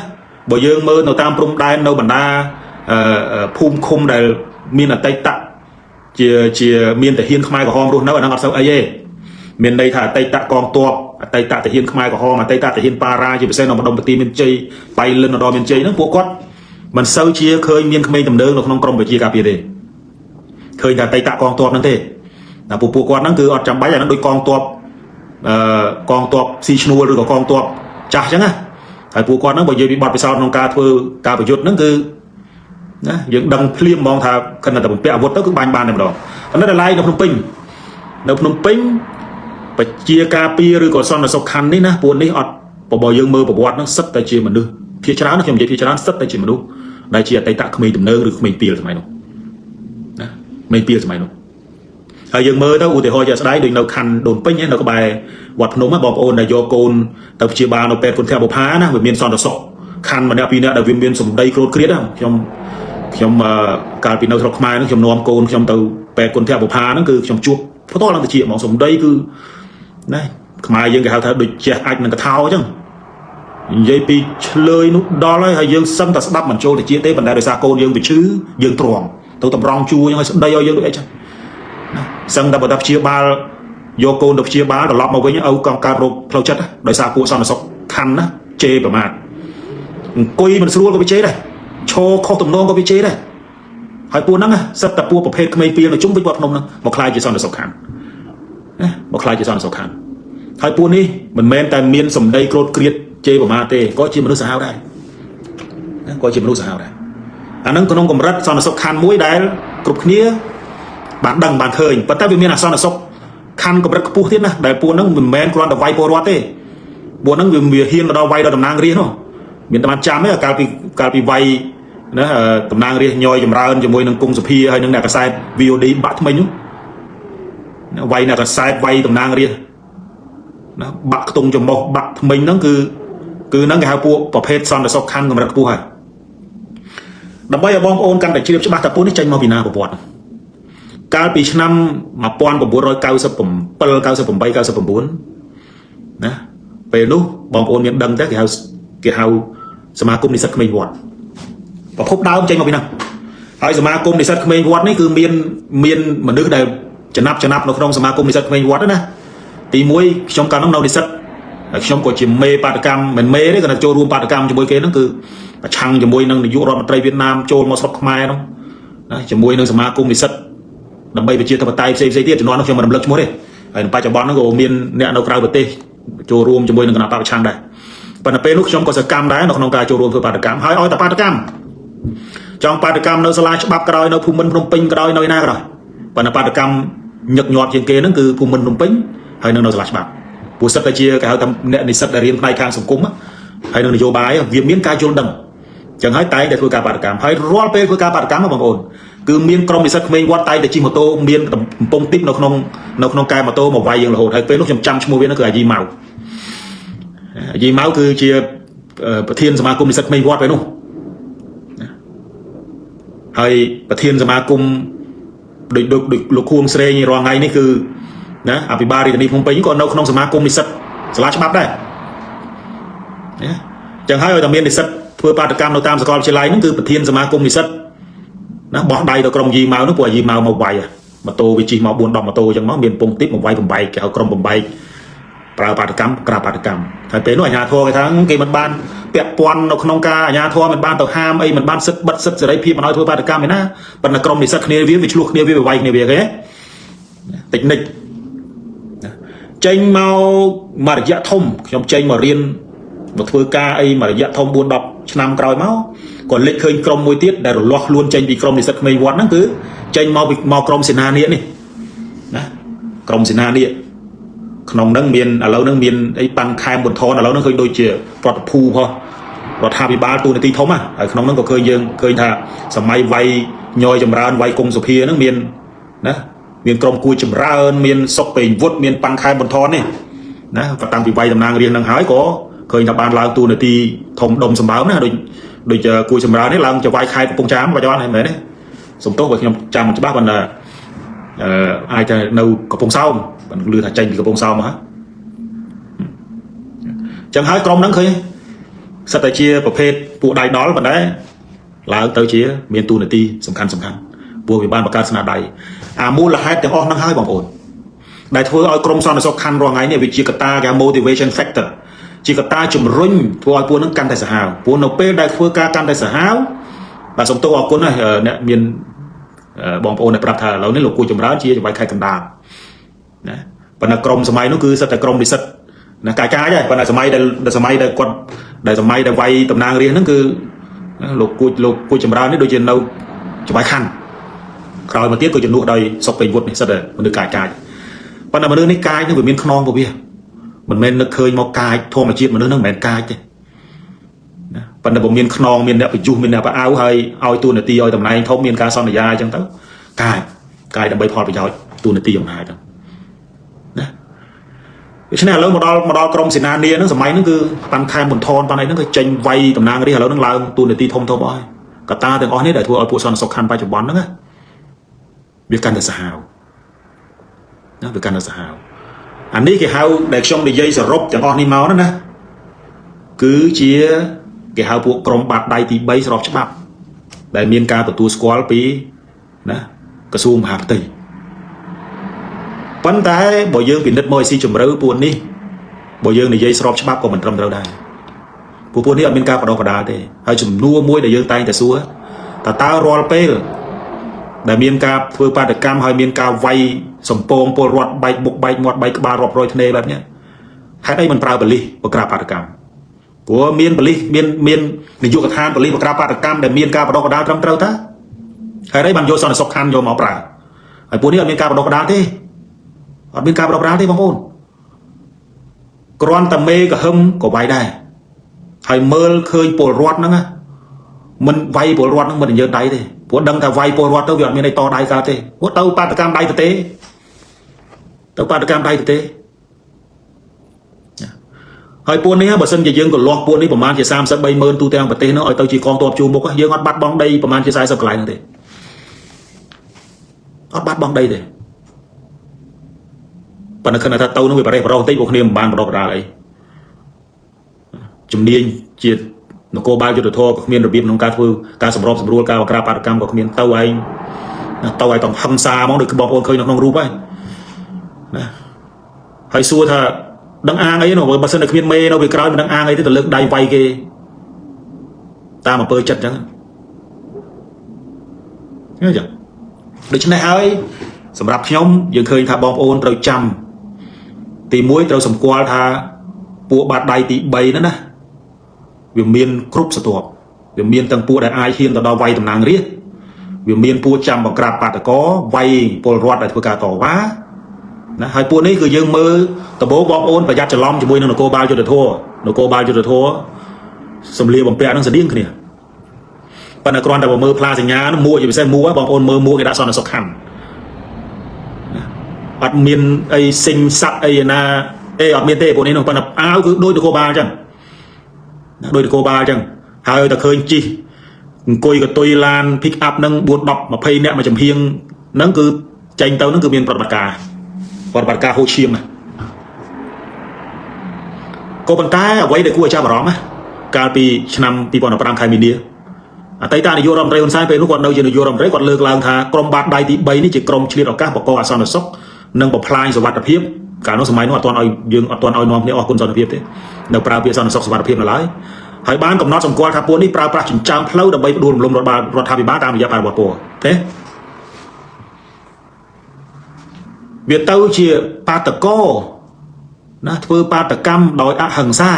บอกยังเมื่อเราตามปรุงได้เราบรรดาภูมิคมได้มีแต่เตตะเชียมีแต่เฮียนขมายกับห้องรู้นะว่านักอัศวินเย่มีในถ่ายเตตะกองตัวเตตะแต่เฮียนขมายกับห้องมาเตตะแต่เฮียนปาราจะไปเส้นออกมาดมปฏิมินเจไปเล่นดอมินเจนั่นพวกก็มันเซาเชียเคยมีนขมายตำเดิงเราน้องกรมไปเชียร์กาเปียเดเคยแต่ไตตะกองตัวนั่นเท่แต่ปูกอดนั่นคืออดจำใบอย่างนั้นโดยกองตัวซีชนูหรือกองตัวจ่าใช่ไหมไอ้ปูกอดนั่นบอกยืนบอดไปซ้อนน้องกาเพื่อกาประยุทธ์นั่นคือนะยังดังเพลียมมองทางขนาดแต่ผมเปียอาวุธก็คือบานในมันดอกอันนั้นอะไรนพนมปิงไปเชียร์กาเปียหรือก่อซ้อนในสคันนี่นะปูนี่อดบอกยืนมือบอกวัดนั่นซัดแต่เชียร์มันดูพิจารณานะผมจะพิจารณาซัดแต่เชียร์มันดูได้เชียร์ไตตะขมายตำเนิงหรือขมายเปียสมัยนู้นนะไม่เปียสมัยนู้นยังมือเท่าอุติหอยจะได้โดยเราคันโดนปิ้งเนี่ยเราก็ไปวัดพนมมาบอกโอนนายโยโกนแต่เชียร์บาเราเป็นคนแถวบุพานะเหมือนเมียนซอนตะโซคันมันเนี่ยปีนี้เราเวียนสมได้โกรธเครียดนะชมการปีนเราทรมานนั่นชมนอมโกนชมตัวเป็นคนแถวบุพานั่นคือชมจุกเพราะตอนเราจะเชียร์มองสมได้คือนี่ขมายยังกับเขาโดยเชียร์ไอ้นั่นก็เท้าจังยัยปีเลยนุดอลเลยให้ยังซ้ำแต่สตับมันโจแต่เชียร์เต้บันไดโดยซาโกนยังไปชื้อยังตรวงตัวตำรองจูยังไงได้ยังด้วยไอ้จังซึ่งแต่บทเชียร์บาลโยโกนดับเชียร์บาลตลอดมาไว้เนี่ยเอากองการรบเพลาจัดโดยซาโกซอนสกคันนะเจประมาณกุยมันสรุปก็ไปเจได้โชว์ข้อตุ่มน้องก็ไปเจได้หอยปูนั่งอะสัตว์ตะปูประเภทขมิ้นเปียในจุ้มไปบดนมนั่งบอกคลายจีซอนสกคันบอกคลายจีซอนสกคันหอยปูนี่มันแม้แต่เมียนสมได้โกรธเกลียดเจประมาณเต้ก็จีมนุษย์สาวได้ก็จีมนุษย์สาวได้อันนั้นก็น้องกำรัดซอนสกคันมุ้ยได้กรุบเนี้ยบานดังบานเคยปัตตาวิมีนาซอนสก ខណ្ឌកម្រិតខ្ពស់ទៀតណាដែលពួកហ្នឹងមិនមែនគ្រាន់តែវាយពលរដ្ឋទេពួកហ្នឹងវាហ៊ានទៅដល់វាយដល់តំណាងរាស្ត្រនោះមានតែបានចាំទេកាលពីវាយណាតំណាងរាស្ត្រញយចម្រើនជាមួយនឹងគង់សភាហើយនឹងអ្នកកសែត VOD បាក់ថ្មីនោះវាយអ្នកកសែតវាយតំណាងរាស្ត្រណាបាក់ខ្ទង់ចំមុះបាក់ថ្មីហ្នឹងគឺហ្នឹងគេហៅពួកប្រភេទសន្តិសុខខណ្ឌកម្រិតខ្ពស់ហើយដើម្បីឲ្យបងប្អូនកាន់តែជ្រាបច្បាស់ថាពួកនេះចេញមកពីណាប្រវត្តិកាលពីឆ្នាំ1997 98 99ណាពេលនោះបងប្អូនមានដឹងទេគេហៅសមាគមនិស្សិតក្មេងវត្តប្រភពដើមចេញមកពីណាហើយសមាគមនិស្សិតក្មេងវត្តនេះគឺមានមនុស្សដែលចំណាប់នៅក្នុងសមាគមនិស្សិតក្មេងវត្តណាទី1ខ្ញុំកាលនោះនៅនិស្សិតហើយខ្ញុំក៏ជាមេបាតកម្មមិនមេទេគាត់ចូលរួមបាតកម្មជាមួយគេហ្នឹងគឺប្រឆាំងជាមួយនឹងនាយករដ្ឋមន្ត្រីវៀតណាមចូលមកស្រុកខ្មែរហ្នឹងណាជាមួយនឹងសមាគមនិស្សិតដើម្បីប្រជាធិបតេយ្យផ្សេងទៀតជំនាន់នោះខ្ញុំមិនរំលឹកឈ្មោះទេហើយបច្ចុប្បន្នហ្នឹងក៏មានអ្នកនៅក្រៅប្រទេសចូលរួមជាមួយនឹងគណៈបកប្រឆាំងដែរប៉ុន្តែពេលនោះខ្ញុំក៏សកម្មដែរនៅក្នុងការចូលរួមធ្វើបាតកម្មហើយឲ្យតែបាតកម្មចង់បាតកម្មនៅសាលាច្បាប់ក្រោយនៅភូមិន្ទភ្នំពេញក្រោយនៅណាក្រោយប៉ុន្តែបាតកម្មញឹកញាប់ជាងគេហ្នឹងគឺភូមិន្ទភ្នំពេញហើយនៅសាលាច្បាប់ពួកសិទ្ធតែជាគេហៅថាអ្នកនិស្សិតដែលរៀនផ្នែកខាងសង្គមហើយនឹងនយោបាយវាមានការយល់ដឹងចឹងហើយតែងតែធ្វើការបាតកម្មហើយរាល់ពេលធ្វើការបាតកម្មបងប្អូនគឺមានក្រុមនិស្សិតក្មេងវត្តតែងតែជិះម៉ូតូមានកំពុងទីបនៅក្នុងកែម៉ូតូមកវាយយើងរហូតហើយពេលនោះខ្ញុំចាំឈ្មោះវានោះគឺអាយីម៉ៅគឺជាប្រធានសមាគមនិស្សិតក្មេងវត្តពេលនោះហើយប្រធានសមាគមដូចលោកខួងស្រេងរាល់ថ្ងៃនេះគឺណាអភិបាលរាជធានីភ្នំពេញក៏នៅក្នុងសមាគមនិស្សិតសាលាច្បាប់ដែរណាចឹងហើយឲ្យតែមាននិស្សិតធ្វើបាតកម្មនៅតាមសាកលវិទ្យាល័យហ្នឹងគឺប្រធានសមាគមនិស្សិតណាបោះដៃទៅក្រុមយីម៉ៅនោះពួកយីម៉ៅមកវាយម៉ូតូវាជិះមក4-10ម៉ូតូចឹងមកមានពងទីបមកវាយបំបែកគេហៅក្រុមបំបែកប្រើបាតកម្មក្រាបបាតកម្មហើយពេលនោះអាជ្ញាធរគេថាគេមិនបានពាក់ព័ន្ធនៅក្នុងការអាជ្ញាធរមិនបានទៅហាមអីមិនបានសិទ្ធិបិទសិទ្ធិសេរីភាពមិនឲ្យធ្វើបាតកម្មឯណាប៉ុន្តែក្រុមនិស្សិតគ្នាវាឆ្លោះគ្នាវាវាយគ្នាវាគេតិចនិចចេញមករយៈធំខ្ញុំចេញមករៀនមកធ្វើការអីមករយៈធំ 4-10 ឆ្នាំក្រោយមកក៏លេចឃើញក្រុមមួយទៀតដែលរលាស់ខ្លួនចេញពីក្រុមនិស្សិតក្មេងវត្តហ្នឹងគឺចេញមកក្រុមសេនានាគនេះណាក្រុមសេនានាគក្នុងហ្នឹងមានឥឡូវហ្នឹងមានអីប៉ាន់ខែមបន្ថនឥឡូវហ្នឹងឃើញដូចជាប្រតិភូផងរដ្ឋាភិបាលទូនាទីធំហើយក្នុងហ្នឹងក៏ឃើញថាសម័យវាយញយចម្រើនវាយគង់សុភាហ្នឹងមានណាមានក្រុមគួយចម្រើនមានសុកពេញវុតមានប៉ាន់ខែបន្ថននេះណាក៏តាំងពីវាយតំណាងរាស្ត្រហ្នឹងហើយក៏ឃើញថាបានឡើងទូនាទីធំដុំសម្បើមណាដូចគួយចម្រើននេះឡើងចវាយខេត្តកំពង់ចាមបច្ចុប្បន្នហ្នឹងមែនទេសំទោសបើខ្ញុំចាំមិនច្បាស់ប៉ុន្តែអាចតែនៅកំពង់សោមបានលឺថាចេញពីកំពង់សោមមកចឹងហើយក្រុមហ្នឹងឃើញសិតតែជាប្រភេទពួកដៃដល់ប៉ុន្តែឡើងទៅជាមានទូនាទីសំខាន់ពួកវាបានបង្កើតស្នាដៃអាមូលហេតុទាំងអស់ហ្នឹងហើយបងប្អូនដែលធ្វើឲ្យក្រុមសន្តិសុខខណ្ឌរាល់ថ្ងៃនេះវាជាកត្តាគេ motivation factor ជាកត្តាជំរុញធ្វើឲ្យពួកហ្នឹងកាន់តែសាហាវពួកនៅពេលដែលធ្វើការកាន់តែសាហាវបាទសូមទោសអរគុណណាអ្នកមានបងប្អូនដែលប្រាប់ថាឥឡូវនេះលោកគួយចម្រើនជាចៅខេត្តកណ្ដាលណាប៉ុន្តែក្រុមសម័យនោះគឺសិតតែក្រុមនិស្សិតណាកាយដែរប៉ុន្តែសម័យដែលគាត់សម័យដែលវាយតំណាងរាស្ត្រហ្នឹងគឺលោកគួយចម្រើននេះដូចជានៅចៅខណ្ឌក្រោយមកទៀតក៏ជំនួសដោយសុកពេញវុតនេះសិតតែមនុស្សកាយប៉ុន្តែមនុស្សនេះកាយនឹងវាមានខ្នងរបស់វាមិនមែននឹកឃើញមកកាយធម្មជាតិមនុស្សហ្នឹងមិនមែនកាយទេណាប៉ុន្តែបើមានខ្នងមានអ្នកបញ្យុះមានអ្នកប្រអៅហើយឲ្យទូនាទីឲ្យតំណែងធំមានការសន្យាអញ្ចឹងទៅកាយដើម្បីផលប្រយោជន៍ទូនាទីអំណាចហ្នឹងណាដូច្នេះឥឡូវមកដល់ក្រុមសេនានាហ្នឹងសម័យហ្នឹងគឺប៉ាន់ខែមបន្ថនប៉ាន់អីហ្នឹងគឺចេញវាយតំណាងរាស្ត្រឥឡូវហ្នឹងឡើងទូនាទីធំអស់ហើយកត្តាទាំងអស់នេះដែលធ្វើឲ្យពួកសន្តិសុខខណ្ឌបច្ចុប្បន្នហ្នឹងវាកាន់តែសាហាវណាវាកាន់តែសាហាវអានេះគេហៅដែលខ្ញុំនិយាយសរុបទាំងអស់នេះមកណាគឺជាគេហៅពួកក្រុមបាត់ដៃទី3ស្របច្បាប់ដែលមានការទទួលស្គាល់ពីណាក្រសួងមហាផ្ទៃប៉ុន្តែបើយើងពិនិត្យមកឲ្យស៊ីជម្រៅពួកនេះបើយើងនិយាយស្របច្បាប់ក៏មិនត្រឹមត្រូវដែរពួកនេះអត់មានការបដិបដាទេហើយចំនួនមួយដែលយើងតែងតែសួរតើរាល់ពេលដែលមានការធ្វើបាតកម្មហើយមានការវាយសម្ពងពលរដ្ឋបែកមុខបែកមាត់បែកក្បាលរាប់រយធ្នេបែបនេះហេតុអីមិនប្រើប៉ូលីសបក្រាបបាតកម្មព្រោះមានប៉ូលីសមាននាយកដ្ឋានប៉ូលីសបក្រាបបាតកម្មដែលមានការបដិបដាត្រឹមត្រូវតើហេតុអីបានយកសន្តិសុខខណ្ឌយកមកប្រើហើយពួកនេះអត់មានការបដិបដាទេ អត់មានការប្រប្រាល់ទេបងប្អូនគ្រាន់តែមេកំហឹមក៏វាយដែរហើយមើលឃើញពលរដ្ឋហ្នឹងមិនវាយពលរដ្ឋហ្នឹងមិនញើសដៃទេព្រោះដឹងថាវាយពលរដ្ឋទៅវាអត់មានអីតដៃកើតទេព្រោះទៅបាតកម្មដៃទៅទេហើយពួកនេះបើសិនជាយើងក៏លាស់ពួកនេះប្រហែលជា33,000ទូទាំងប្រទេសនោះឲ្យទៅជាកងទ័ពជួរមុខយើងអត់បាត់បង់ដីប្រហែលជា40កន្លែងនោះទេអត់បាត់បង់ដីទេប៉ុន្តែគណៈថាទៅនោះវាបរិះបរោះតិចពួកគ្នាមិនបានបដកដាលអីជំនាញជានគរបាលយុទ្ធធរក៏គ្មានរបៀបក្នុងការធ្វើការសម្របសម្រួលការអក្រាបាតកម្មក៏គ្មានទៅឯងต้องហឹង្សាហ្មងដូចបងប្អូនឃើញនៅក្នុងរូបហើយណាហើយសួរថាដឹងអាងអីនោះបើសិនតែគ្មានមេនៅពីក្រោយមិនដឹងអាងអីទេទៅលើកដៃវាយគេតាមអំពើចិត្តអញ្ចឹងឃើញទេដូច្នេះហើយសម្រាប់ខ្ញុំយើងឃើញថាបងប្អូនត្រូវចាំទី1ត្រូវសម្គាល់ថាពួកបាតដៃទី3ហ្នឹងណាវាមានគ្រប់ស្រទាប់វាមានទាំងពួកដែលអាចហ៊ានទៅដល់វាយតំណាងរាស្ត្រវាមានពួកចាំបង្ក្រាបបាតកោវាយពលរដ្ឋដែលធ្វើការតវ៉ាណាហើយពួកនេះគឺយើងមើលដំបូងបងប្អូនប្រយ័ត្នច្រឡំជាមួយនឹងនគរបាលយុទ្ធធរសម្លៀកបំពាក់នឹងស្តៀងគ្នាប៉ុន្តែគ្រាន់តែមើលផ្លាសញ្ញានោះមួកជាពិសេសមួកបងប្អូនមើលមួកគេដាក់សន្តិសុខខណ្ឌអត់មានអីសិញស័កអីណាអត់មានទេពួកនេះនោះប៉ុន្តែអាវគឺដូចនគរបាលអញ្ចឹងហើយតែឃើញជិះអង្គុយកតុយឡាន pick up នឹង4 10 20នាក់មកចំហៀងហ្នឹងគឺចេញទៅហ្នឹងគឺមានប្រតិបត្តិការហូរឈាមណាក៏ប៉ុន្តែអ្វីដែលគួរឲ្យចាប់អារម្មណ៍ណាកាលពីឆ្នាំ2015ខែមីនាអតីតនាយករដ្ឋមន្ត្រីហ៊ុនសែនពេលនោះគាត់នៅជានាយករដ្ឋមន្ត្រីគាត់លើកឡើងថាក្រុមបាតដៃទី3នេះជាក្រុមឆ្លៀតឱកាសបកអសន្តិសុខនិងបំផ្លាញសុវត្ថិភាពកាលនោះសម័យនោះអត់ទាន់ឲ្យនាំគ្នាអស់គុណសន្តិភាពទេនៅប្រើពាក្យសន្តិសុខសុវត្ថិភាពនៅឡើយហើយបានកំណត់សម្គាល់ថាពួកនេះប្រើប្រាស់ចិញ្ចើមផ្លូវដើម្បីផ្ដួលរំលំរដ្ឋាភិបាលតាមរយៈបរិបទពណ៌ទេវាទៅជាបាតកោណាធ្វើបាតកម្មដោយអហិង្សា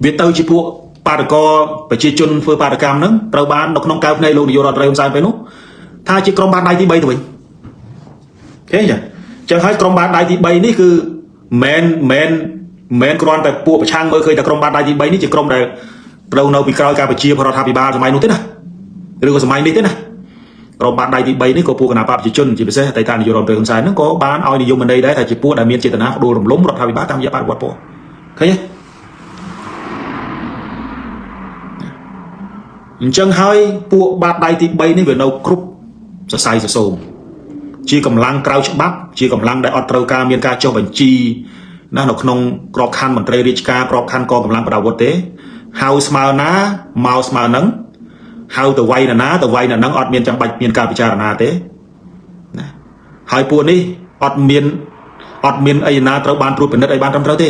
វាទៅជាពួកបាតកោប្រជាជនធ្វើបាតកម្មហ្នឹងត្រូវបាននៅក្នុងកៅភ្នែកលោកនាយករដ្ឋមន្ត្រីហ៊ុនសែនពេលនោះថាជាក្រុមបាតដៃទី3ទៅវិញឃើញទេចឹងហើយក្រុមបាតដៃទី3នេះគឺមិនគ្រាន់តែពួកប្រឆាំងមើលឃើញតែក្រុមបាតដៃទី3នេះជាក្រុមដែលត្រូវនៅពីក្រោយការប្រជារដ្ឋាភិបាលសម័យនោះទេណាឬក៏សម័យនេះទេណាក្រុមបាតដៃទី3នេះក៏ពួកគណបកប្រជាជនជាពិសេសអតីតនាយករដ្ឋមន្ត្រីហ៊ុនសែនហ្នឹងក៏បានឲ្យនិយមន័យដែរថាជាពួកដែលមានចេតនាផ្ដួលរំលំរដ្ឋាភិបាលតាមរយៈបរិបទពណ៌ឃើញទេអញ្ចឹងហើយពួកបាតដៃទី3នេះវានៅគ្រប់សរសៃសសូមជាកម្លាំងក្រៅច្បាប់ជាកម្លាំងដែលអត់ត្រូវការមានការចុះបញ្ជីណានៅក្នុងក្របខ័ណ្ឌមន្ត្រីរាជការក្របខ័ណ្ឌកងកម្លាំងប្រដាប់អាវុធទេហៅស្មើណាមកស្មើនឹងហៅទៅវាយណាទៅវាយណានឹងអត់មានចាំបាច់មានការពិចារណាទេណាហើយពួកនេះអត់មានអីណាត្រូវបានត្រួតពិនិត្យឲ្យបានត្រឹមត្រូវទេ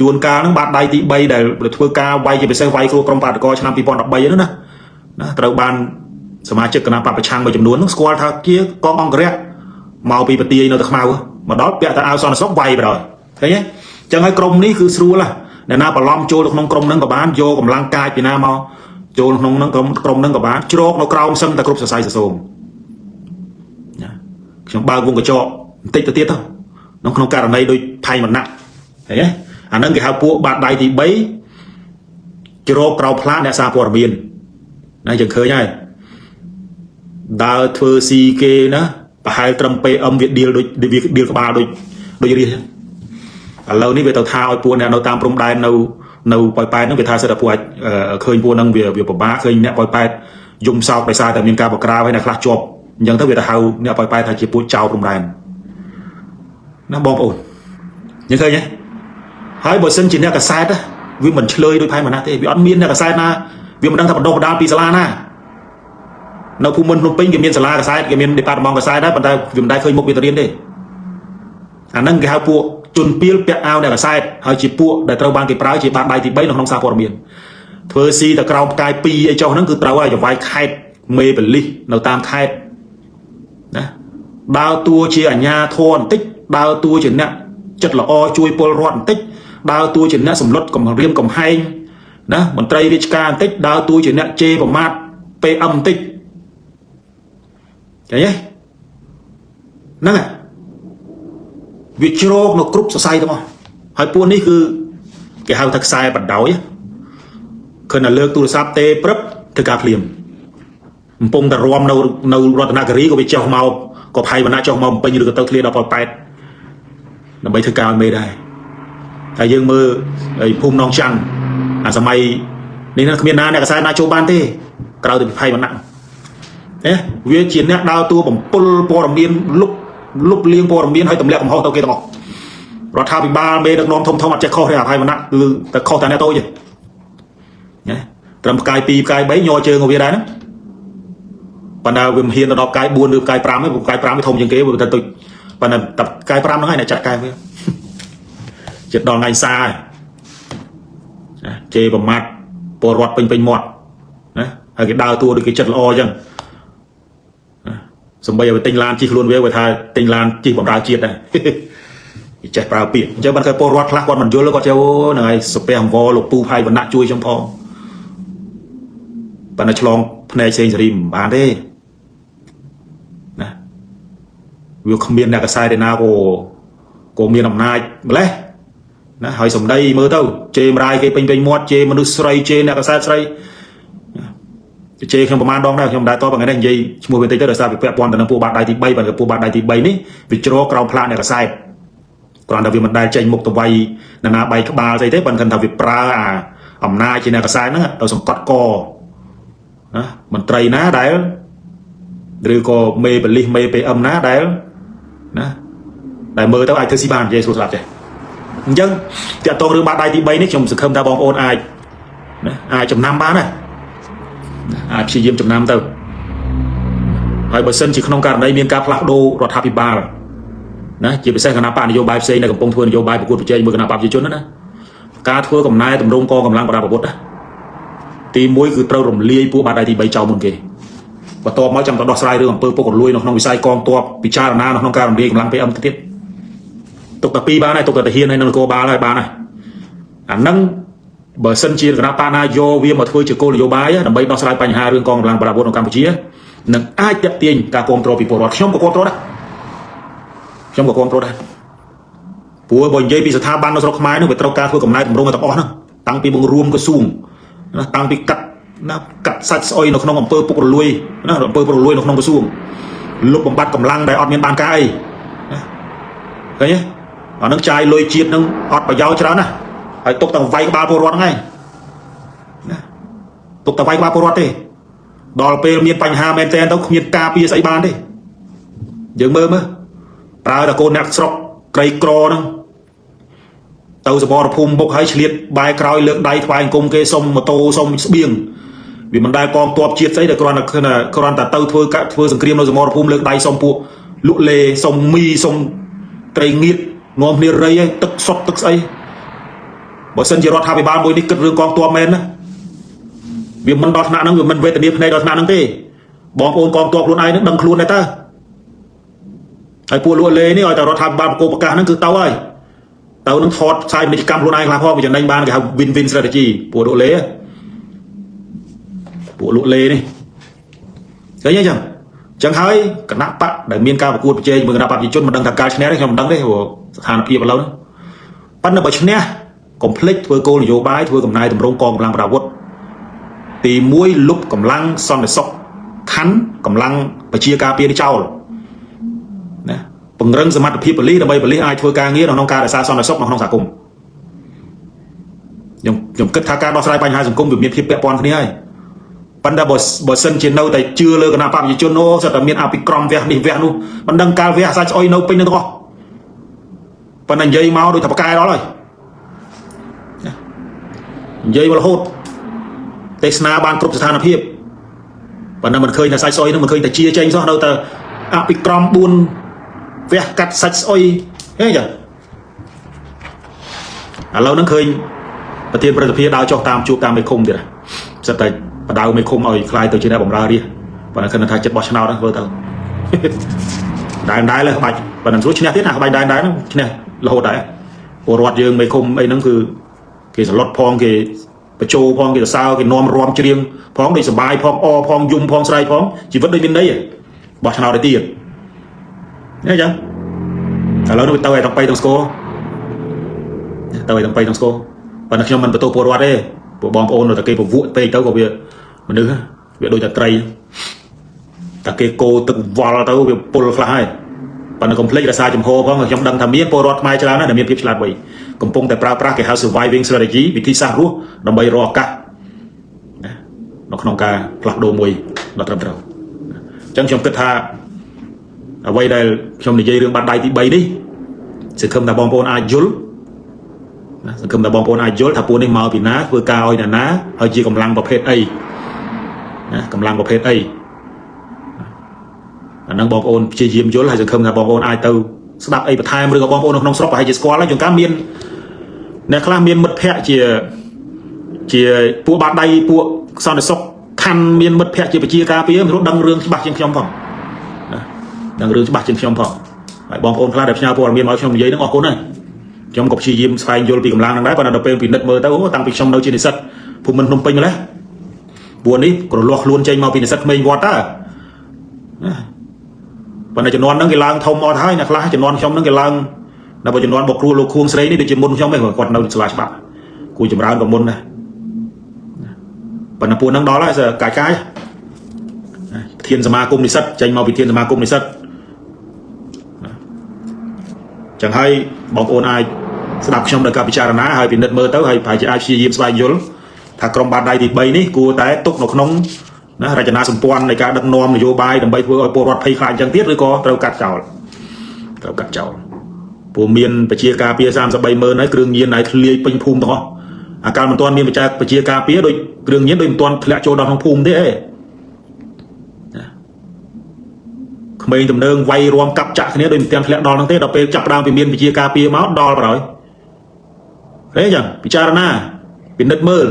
ជួនកាលហ្នឹងបាតដៃទី3ដែលធ្វើការវាយជាពិសេសវាយគ្រូក្រុមបាតកោឆ្នាំ2013ហ្នឹងណាត្រូវបានសមាជិកគណៈបព្វប្រឆាំងមួយចំនួនហ្នឹងស្គាល់ថាជាកងអង្គរៈមកពីប្រទាយនៅតែខ្មៅមកដល់ពាក់តែអាវសន្តិសុខវាយបណ្ដោយឃើញទេអញ្ចឹងហើយក្រុមនេះគឺស្រួលណាអ្នកណាបន្លំចូលទៅក្នុងក្រុមហ្នឹងក៏បានយកកម្លាំងកាយពីណាមកចូលក្នុងហ្នឹងក្រុមហ្នឹងក៏បានជ្រោកនៅក្រោមសឹងតែគ្រប់សរសៃសសូមណាខ្ញុំបើកវងកញ្ចក់បន្តិចទៅទៀតទៅក្នុងករណីដូចថៃមណៈឃើញទេអាហ្នឹងគេហៅពួកបាតដៃទី3ជ្រោកក្រោមផ្លាកអ្នកសារព័ត៌មានណាយើងឃើញហើយដើរធ្វើស៊ីគេណាប្រហែលត្រឹម PM វាឌីលដូចឌីលក្បាលដូចរៀសឥឡូវនេះវាទៅថាឲ្យពួកអ្នកនៅតាមព្រំដែននៅប៉ោយប៉ែតហ្នឹងវាថាសិតតែពួកអាចឃើញពួកហ្នឹងវាពិបាកឃើញអ្នកប៉ោយប៉ែតយំសោកដោយសារតែមានការបកក្រាវហើយអ្នកខ្លះជាប់អញ្ចឹងទៅវាទៅហៅអ្នកប៉ោយប៉ែតថាជាពួកចៅព្រំដែនណាបងប្អូនយើងឃើញទេហើយបើសិនជាអ្នកកសែតវាមិនឆ្លើយដោយផែនម៉ាណាទេវាអត់មានអ្នកកសែតណាវាមិនដឹងថាបណ្ដុះបណ្ដាលពីសាលាណានៅភូមិន្ទភ្នំពេញគេមានសាលាកសែតគេមាន department កសែតដែរប៉ុន្តែវាមិនដែលឃើញមុខវាទៅរៀនទេអាហ្នឹងគេហៅពួកជនពៀលពាក់អាវអ្នកកសែតហើយជាពួកដែលត្រូវបានគេប្រើជាបាតដៃទី3នៅក្នុងសារព័ត៌មានធ្វើស៊ីតែក្រោមផ្កាយ2អីចុះហ្នឹងគឺត្រូវឲ្យចង្វាយខេតមេបលិសនៅតាមខេតណាដើរតួជាអាជ្ញាធរបន្តិចដើរតួជាអ្នកចិត្តល្អជួយពលរដ្ឋបន្តិចដើរតួជាអ្នកសម្លុតកំរៀមកំហែងណាមន្ត្រីរាជការបន្តិចដើរតួជាអ្នកជេរប្រមាថ PM បន្តិច vậy nhé nâng à việc chiro nó cướp sai đúng không hỏi buôn ní cứ cái hào thật sai bắt đầu nhé khi nào lược tu sắp tê prấp thì cả phim bông ta rom nâu rót nạc rí có bị treo màu có hay mà nã treo màu bây giờ được tao clear đọc vào pet là mấy thứ cao mê đây thầy dương mơ phun non trăng à sao mày nên là miền Nam này cái sai na châu ban thế cao thì hay mà nặng thế việc chiến nét đào tua bằng pol po đồng biên lúc liên po đồng biên hay tầm lẹ bằng họ tao kia tao rồi thao bị ba mê được non thông mặt chạy kho thì hay mà nặng từ kho tại này tôi vậy nhé trầm cài bấy nhoi chơi ngồi về đấy đó bạn nào về hiền nó cái buôn được cái pram mới thông những kế vừa tôi bạn nào tập cái pram nó hay là chặt cái với chặt đòn ngay xa chê vào mặt bò rót pin mọt hay cái đào tua được cái chặt lo chăng xong bây giờ tinh lan chỉ luôn với thà tinh lan chỉ bằng đào chiết này chạy vào biển chứ bạn cái bò rót khác quan mình vô nó có treo này spam vo lục pu hay vẫn nặng chui trong thò bạn nó chlong này xây dựng bán thế việc không miền nào cái sai để nào của miền nằm nai lấy hỏi sống đây mơ tao chê mrai cái pin mót chê mà nước sray chê nào cái sai chê khôngประมาณ đong đâu không đại to bằng cái này gì mua bên tây tới là sao việc vẽ quan tận phố bát đại thì bay bằng cái phố bát đại thì bay ní việc cho cầu plan này cái sai còn đặc biệt mình đại chạy một tàu bay là bay các ba giây thế bằng cần thằng việc pra ẩm nai trên này cái sai nữa tao sống cọt co mình trai ná đấy rồi có mê bẩn mê pe âm ná đấy đại mơ tao ai thưa si bàn về sụt lạt vậy dân tiện to đường ba đại thì bay ní trong sự không ta bom ôn ai chấm năm bán này ai chỉ diêm chấm năm tao hỏi bờ sân chỉ không cần đây miền cà phê đô rọt happy bar chỉ phải xem cái nắp bàn vô bài xây này cầm thua vô bài của cuộc chơi mười cái nắp bàn chỉ chốn đó cá thua cầm nai tầm rong co cầm lăng bờ đào bột đó thì mỗi cứ trâu rồng lia pua ba đại thì bay chào một kì và to mới trong đó đọt sai được bằng pơ pô còn lui nó không bị sai con to bị cha na nó không cao đi cầm lăng bay âm tiếp tục tập pi ba này tục tập hiên hay nó cô ba này ba này nâng bờ sân chia cái nắp pana vô viêm mà thôi chỉ cô là vô bài á, bay đọt sai bành hai đường con lăng bờ đào bột ở Campuchia nâng ai nhận tiền cả control bị porot không có control đó không có control đây pua bồi dây bị sa ban nó sọc máy nó bị trâu ca thôi cầm nai cầm rong người tập on tăng pi bông ruộng có xuồng tăng pi cắt sạch oi nó không còn pơ pô lui nó pơ pô lui nó không có xuồng lúc bằng bắt cầm lăng đại ọt miền ban cai thấy nhé ở nước chai lôi chiết nó ọt vào dao cho nó nè phải tục tàu vay ba pô ngay tục tàu vay ba pô đi đòi pe miền bành hà miền ten đâu miền ca pi say ban đi dừng mơ mơ tao là cô nạc sọc cây cro đó tàu sẽ bỏ phum bốc hay liệt bài còi lượng đáy thoại cùng cái sông mà tô sông biển vì mình đai con toạp chiết đấy là con ta tàu thôi cả thôi sừng kriêm nó sẽ bỏ phum lượng đáy sông phụ lũ lề sông mi sông cây nghiệt nôm nia rây ấy tức sọt tức ấy bỏ sân chỉ rót 23 môi đi cất rương con toạp men á vì mình đọt nạn nó vì mình về từ điệp này đọt nạn nó thế bỏ ôn con toạp luôn ai nó đằng luôn này ta ai pua lụa lê ní rồi tao rót 23 cô bạc cá nó cứ tao ơi tao nó thọt sai mấy cam luôn ai làm ho bây giờ đánh ban cái học win strategy của độ lê bộ lụa lê này thấy nhá chẳng hay cả nắp bạc để miên cao và cua chơi mười nắp bạc chỉ chôn một đằng thằng cá chén đấy không đằng đấy của hàng kia vào lâu đó bắt nó bởi chén nè complete với cô là vô bái với cầm nai tầm rong con làm bạc quất thì mỗi lúc cầm lăng son để sọc khắn cầm lăng và chia cà phê đi trao bằng răng giờ mặt phim bẩn lý là bây bẩn lý ai thôi ca nghĩa là non ca là xa son là sốc mà không xả cùng dùng cất thà ca đo sai bánh hai dùng công việc miền phim bẹp pon thế này ban đầu bờ sân chiến đâu tại chưa lơ cái nào phạm gì cho nó sẽ là miền apicrom vẹt đi vẹt luôn ban đăng ca vẹt sai oi nâu pin nó to ban đằng dây máu đôi thằng cai đó rồi dây vào hốt Tesla ban cướp sản là phim ban đầu mình khơi là sai soi nó mình khơi là chia tranh do đâu ta apicrom buôn vẽ cắt sạch oi thế nhở lâu nó khơi và tiềnประเภท đào cho tam chụp tam mấy khung thì này rất là đào mấy khung oi khai từ trên đây bóng ra đi và nó khơi là thay chất bọt nào đó vừa tao đái là bạch và làm số trên này thế nào bạch đái nó trên này là hồ đái hồ rót dương mấy khung ấy nóคือcái lót phong cáiประโจphong cái sao cái nom rom riêng phong để sờ bài phong o phong dung phong sai phong chỉ vẫn đây bên đấy bỏ cho nó để tiền nhớ chưa à lâu nó tao ấy thằng bay thằng sco tao ấy thằng bay thằng sco và nó khi mình bắt đầu bồi hoạt đấy bộ bom ôn rồi ta kêu bộ vụ tây tao có việc mình đứa việc đôi chặt tray ta kêu cô tự vào tao việc pol khai và nó complete là sai chấm hồ có người trong đăng tham miên bồi hoạt mai cho nó là miên tiếp là vậy cầm pong tại pra cái house surviving strategy vị trí xa rú đầm bay rò cả nó không ca lật đồ mùi lật trầm trầu chẳng trong kết tha ở quay đây trong này dây đường bắt đai thì bay đi sẽ không là bom pol ai dul sẽ không là bom pol ai dul thà pol này màu bị ná vừa cao là ná hơi chỉ cầm lăng bọc hết ấy cầm lăng bọc hết ấy năng bom pol chỉ diêm dul hay sẽ không là bom pol ai tàu đạp ấy bật hai mươi bom pol nó không sốc hay chỉ squat lấy chúng cá miên nè khla miên mật phe chỉ pua bắt đai pua sau này sốc khăn miên mật phe chỉ phải chia ca phía mình đăng rương bạc trên trong phòng đăng rương bạc trên trong phòng bom pol khla đẹp nhau pua miên nói trong giấy nó ngọt cốn này trong cục chi diêm phai vô bị cầm lang đấy và là đầu tiên bị nứt mơ tao tăng bị trong đâu trên sắt phụ mình nông pin đấy buồn đi còn loạt luôn trên màu bị sắt mình vọt á và này cho non nó cái lang thông mò thái nhặt lá cho non trong nó cái lang là bởi cho non bọc rùa lô khuôn sấy đi được chìm môn trong mấy còn đâu slash bạc cùi chìm rán còn môn này và là buồn năng đó là giờ cái thiên ma cung đi sắt tranh màu bị thiên ma cung đi sắt chẳng hay bóng ôn ai đọc trong đời capichara hay bị nứt mơ tới hay phải chỉ ai chi diêm sai dối thà trong bàn đây thì bay ní cua té túc nó nóng nó ra cho na sum quan này cả đâm nom vô bay đâm bay vừa ở bột phay khai chẳng tiết rồi có trâu cắt chảo phù miên phải chia cà pia sam sẽ bay mơ nói cường nhiên này liệt pin phum đó à cao một toàn miên phải chia cà pia đôi cường nhiên đôi một toàn lại chỗ đó không phum thế mình tầm nương vay rong cặp chặt cái này đôi tiền lẹ đòn thế đập về chặt đang bị miên bị chia cà pia máu đo vào rồi thế chẳng bị cha na bị nứt mơ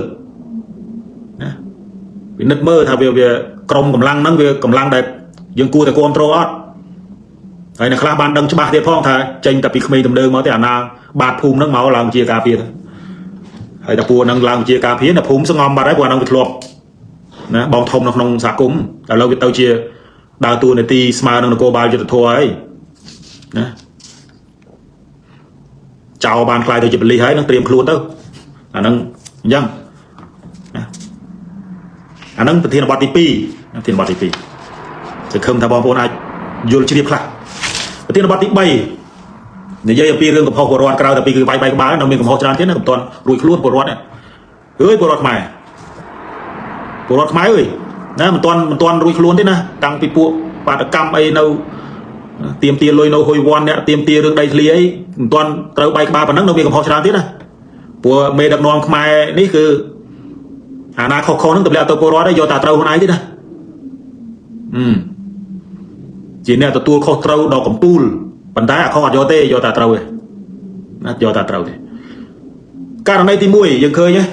thà về cầm cầm lăng nắng về cầm lăng đẹp dương cua thì control đây là khá ban đăng cho ba thiệt phong thà tranh tập bị mình tầm nương máu thì na bạt phum nắng máu làm chia cà pia hay tập pua nắng làm chia cà pia là phum sẽ ngon ba đấy qua nắng bị lột bong thông nó không xả cúng là lâu cái tàu chia đào tu này ti smart nó cô bao cho thua ấy chào bàn khai tôi chụp ly ấy nó tiêm luôn đâu nó dân nó thiên là bát tipi thiên bát tipi sẽ không thà bom pol ai vô chi tiết khác thiên là bát tip bay để dây pi rươngกับพอปวดกระแต่ปีคือไปบ้านเรามีกับพอจานที่นั่นกับตอนรุยคล้วนปวดเนี่ยเฮ้ยปวดใหม่เอ้ยนะมันตอนรุยคล้วนที่นะตั้งปีปูปาตกรรมไอ้เราเตรียมเตียลอยเราหอยวอนเนี่ยเตรียมเตียเรื่องใดทะเลไอ้ตอนเราไปบ้านปนังเรามีกับพอจานที่นะปัวเมดักนองขมายนี่คืออาณาเขานั่งตับเลี้ยตัวปวดได้ยอตาเต้าคนไหนที่นะจีเนี่ยตัวเขาเต้าดอกกับปูลปัญหาเขาอาจยอเต้ยอตาเต้าเลยนะยอตาเต้าเลยการในที่มวยยังเคยเนี่ย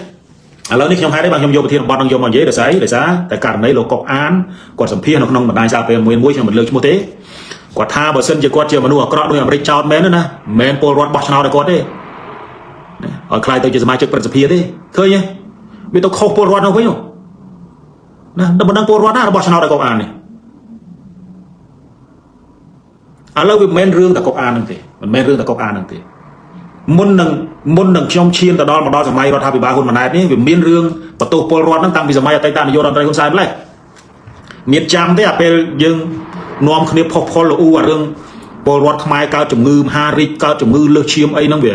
แล้วนี่ชมให้ได้บางชมโยประเทศบอลบางโยมบางเยอะแต่ซะแต่การในโลกอ่านกดสัมพีน้องๆมันได้ทราบเป็นมวยมันเลือกชั่วโมงเต้กว่าท่าบอสเซนจะกดเจียมนัวกรอดด้วยอเมริกาแมนนั่นนะแมนโปลรอดบอชนาได้กดเต้เอาใครตัวจะสมัยจะเป็นสัมพีเต้เคยเนี่ยไม่ต้องโคโปลรอดเอาไว้หรอกนะแต่บนดังโปลรอดน่าบอชนาได้กดอ่านเนี่ยแล้วเป็นแมนเรื่องแต่กบอ่านนั่นสิมันแมนเรื่องแต่กบอ่านนั่นสิมุนหนึ่งช่องเชียนแต่ดอนมาดอนสมัยเราทำปีบาคนมาไหนนี่เป็นแมนเรื่องประตูโปลรอดนั่งตั้งปีสมัยไต่ตานโยดอนไตรคนสายไปเลยเมียนจำได้อะเป็นยังนอมคณิตพอลอูเรื่องโปลรอดขมายก้าวจมือฮาริก้าวจมือเลือกเชียมไอ้นั่งเบีย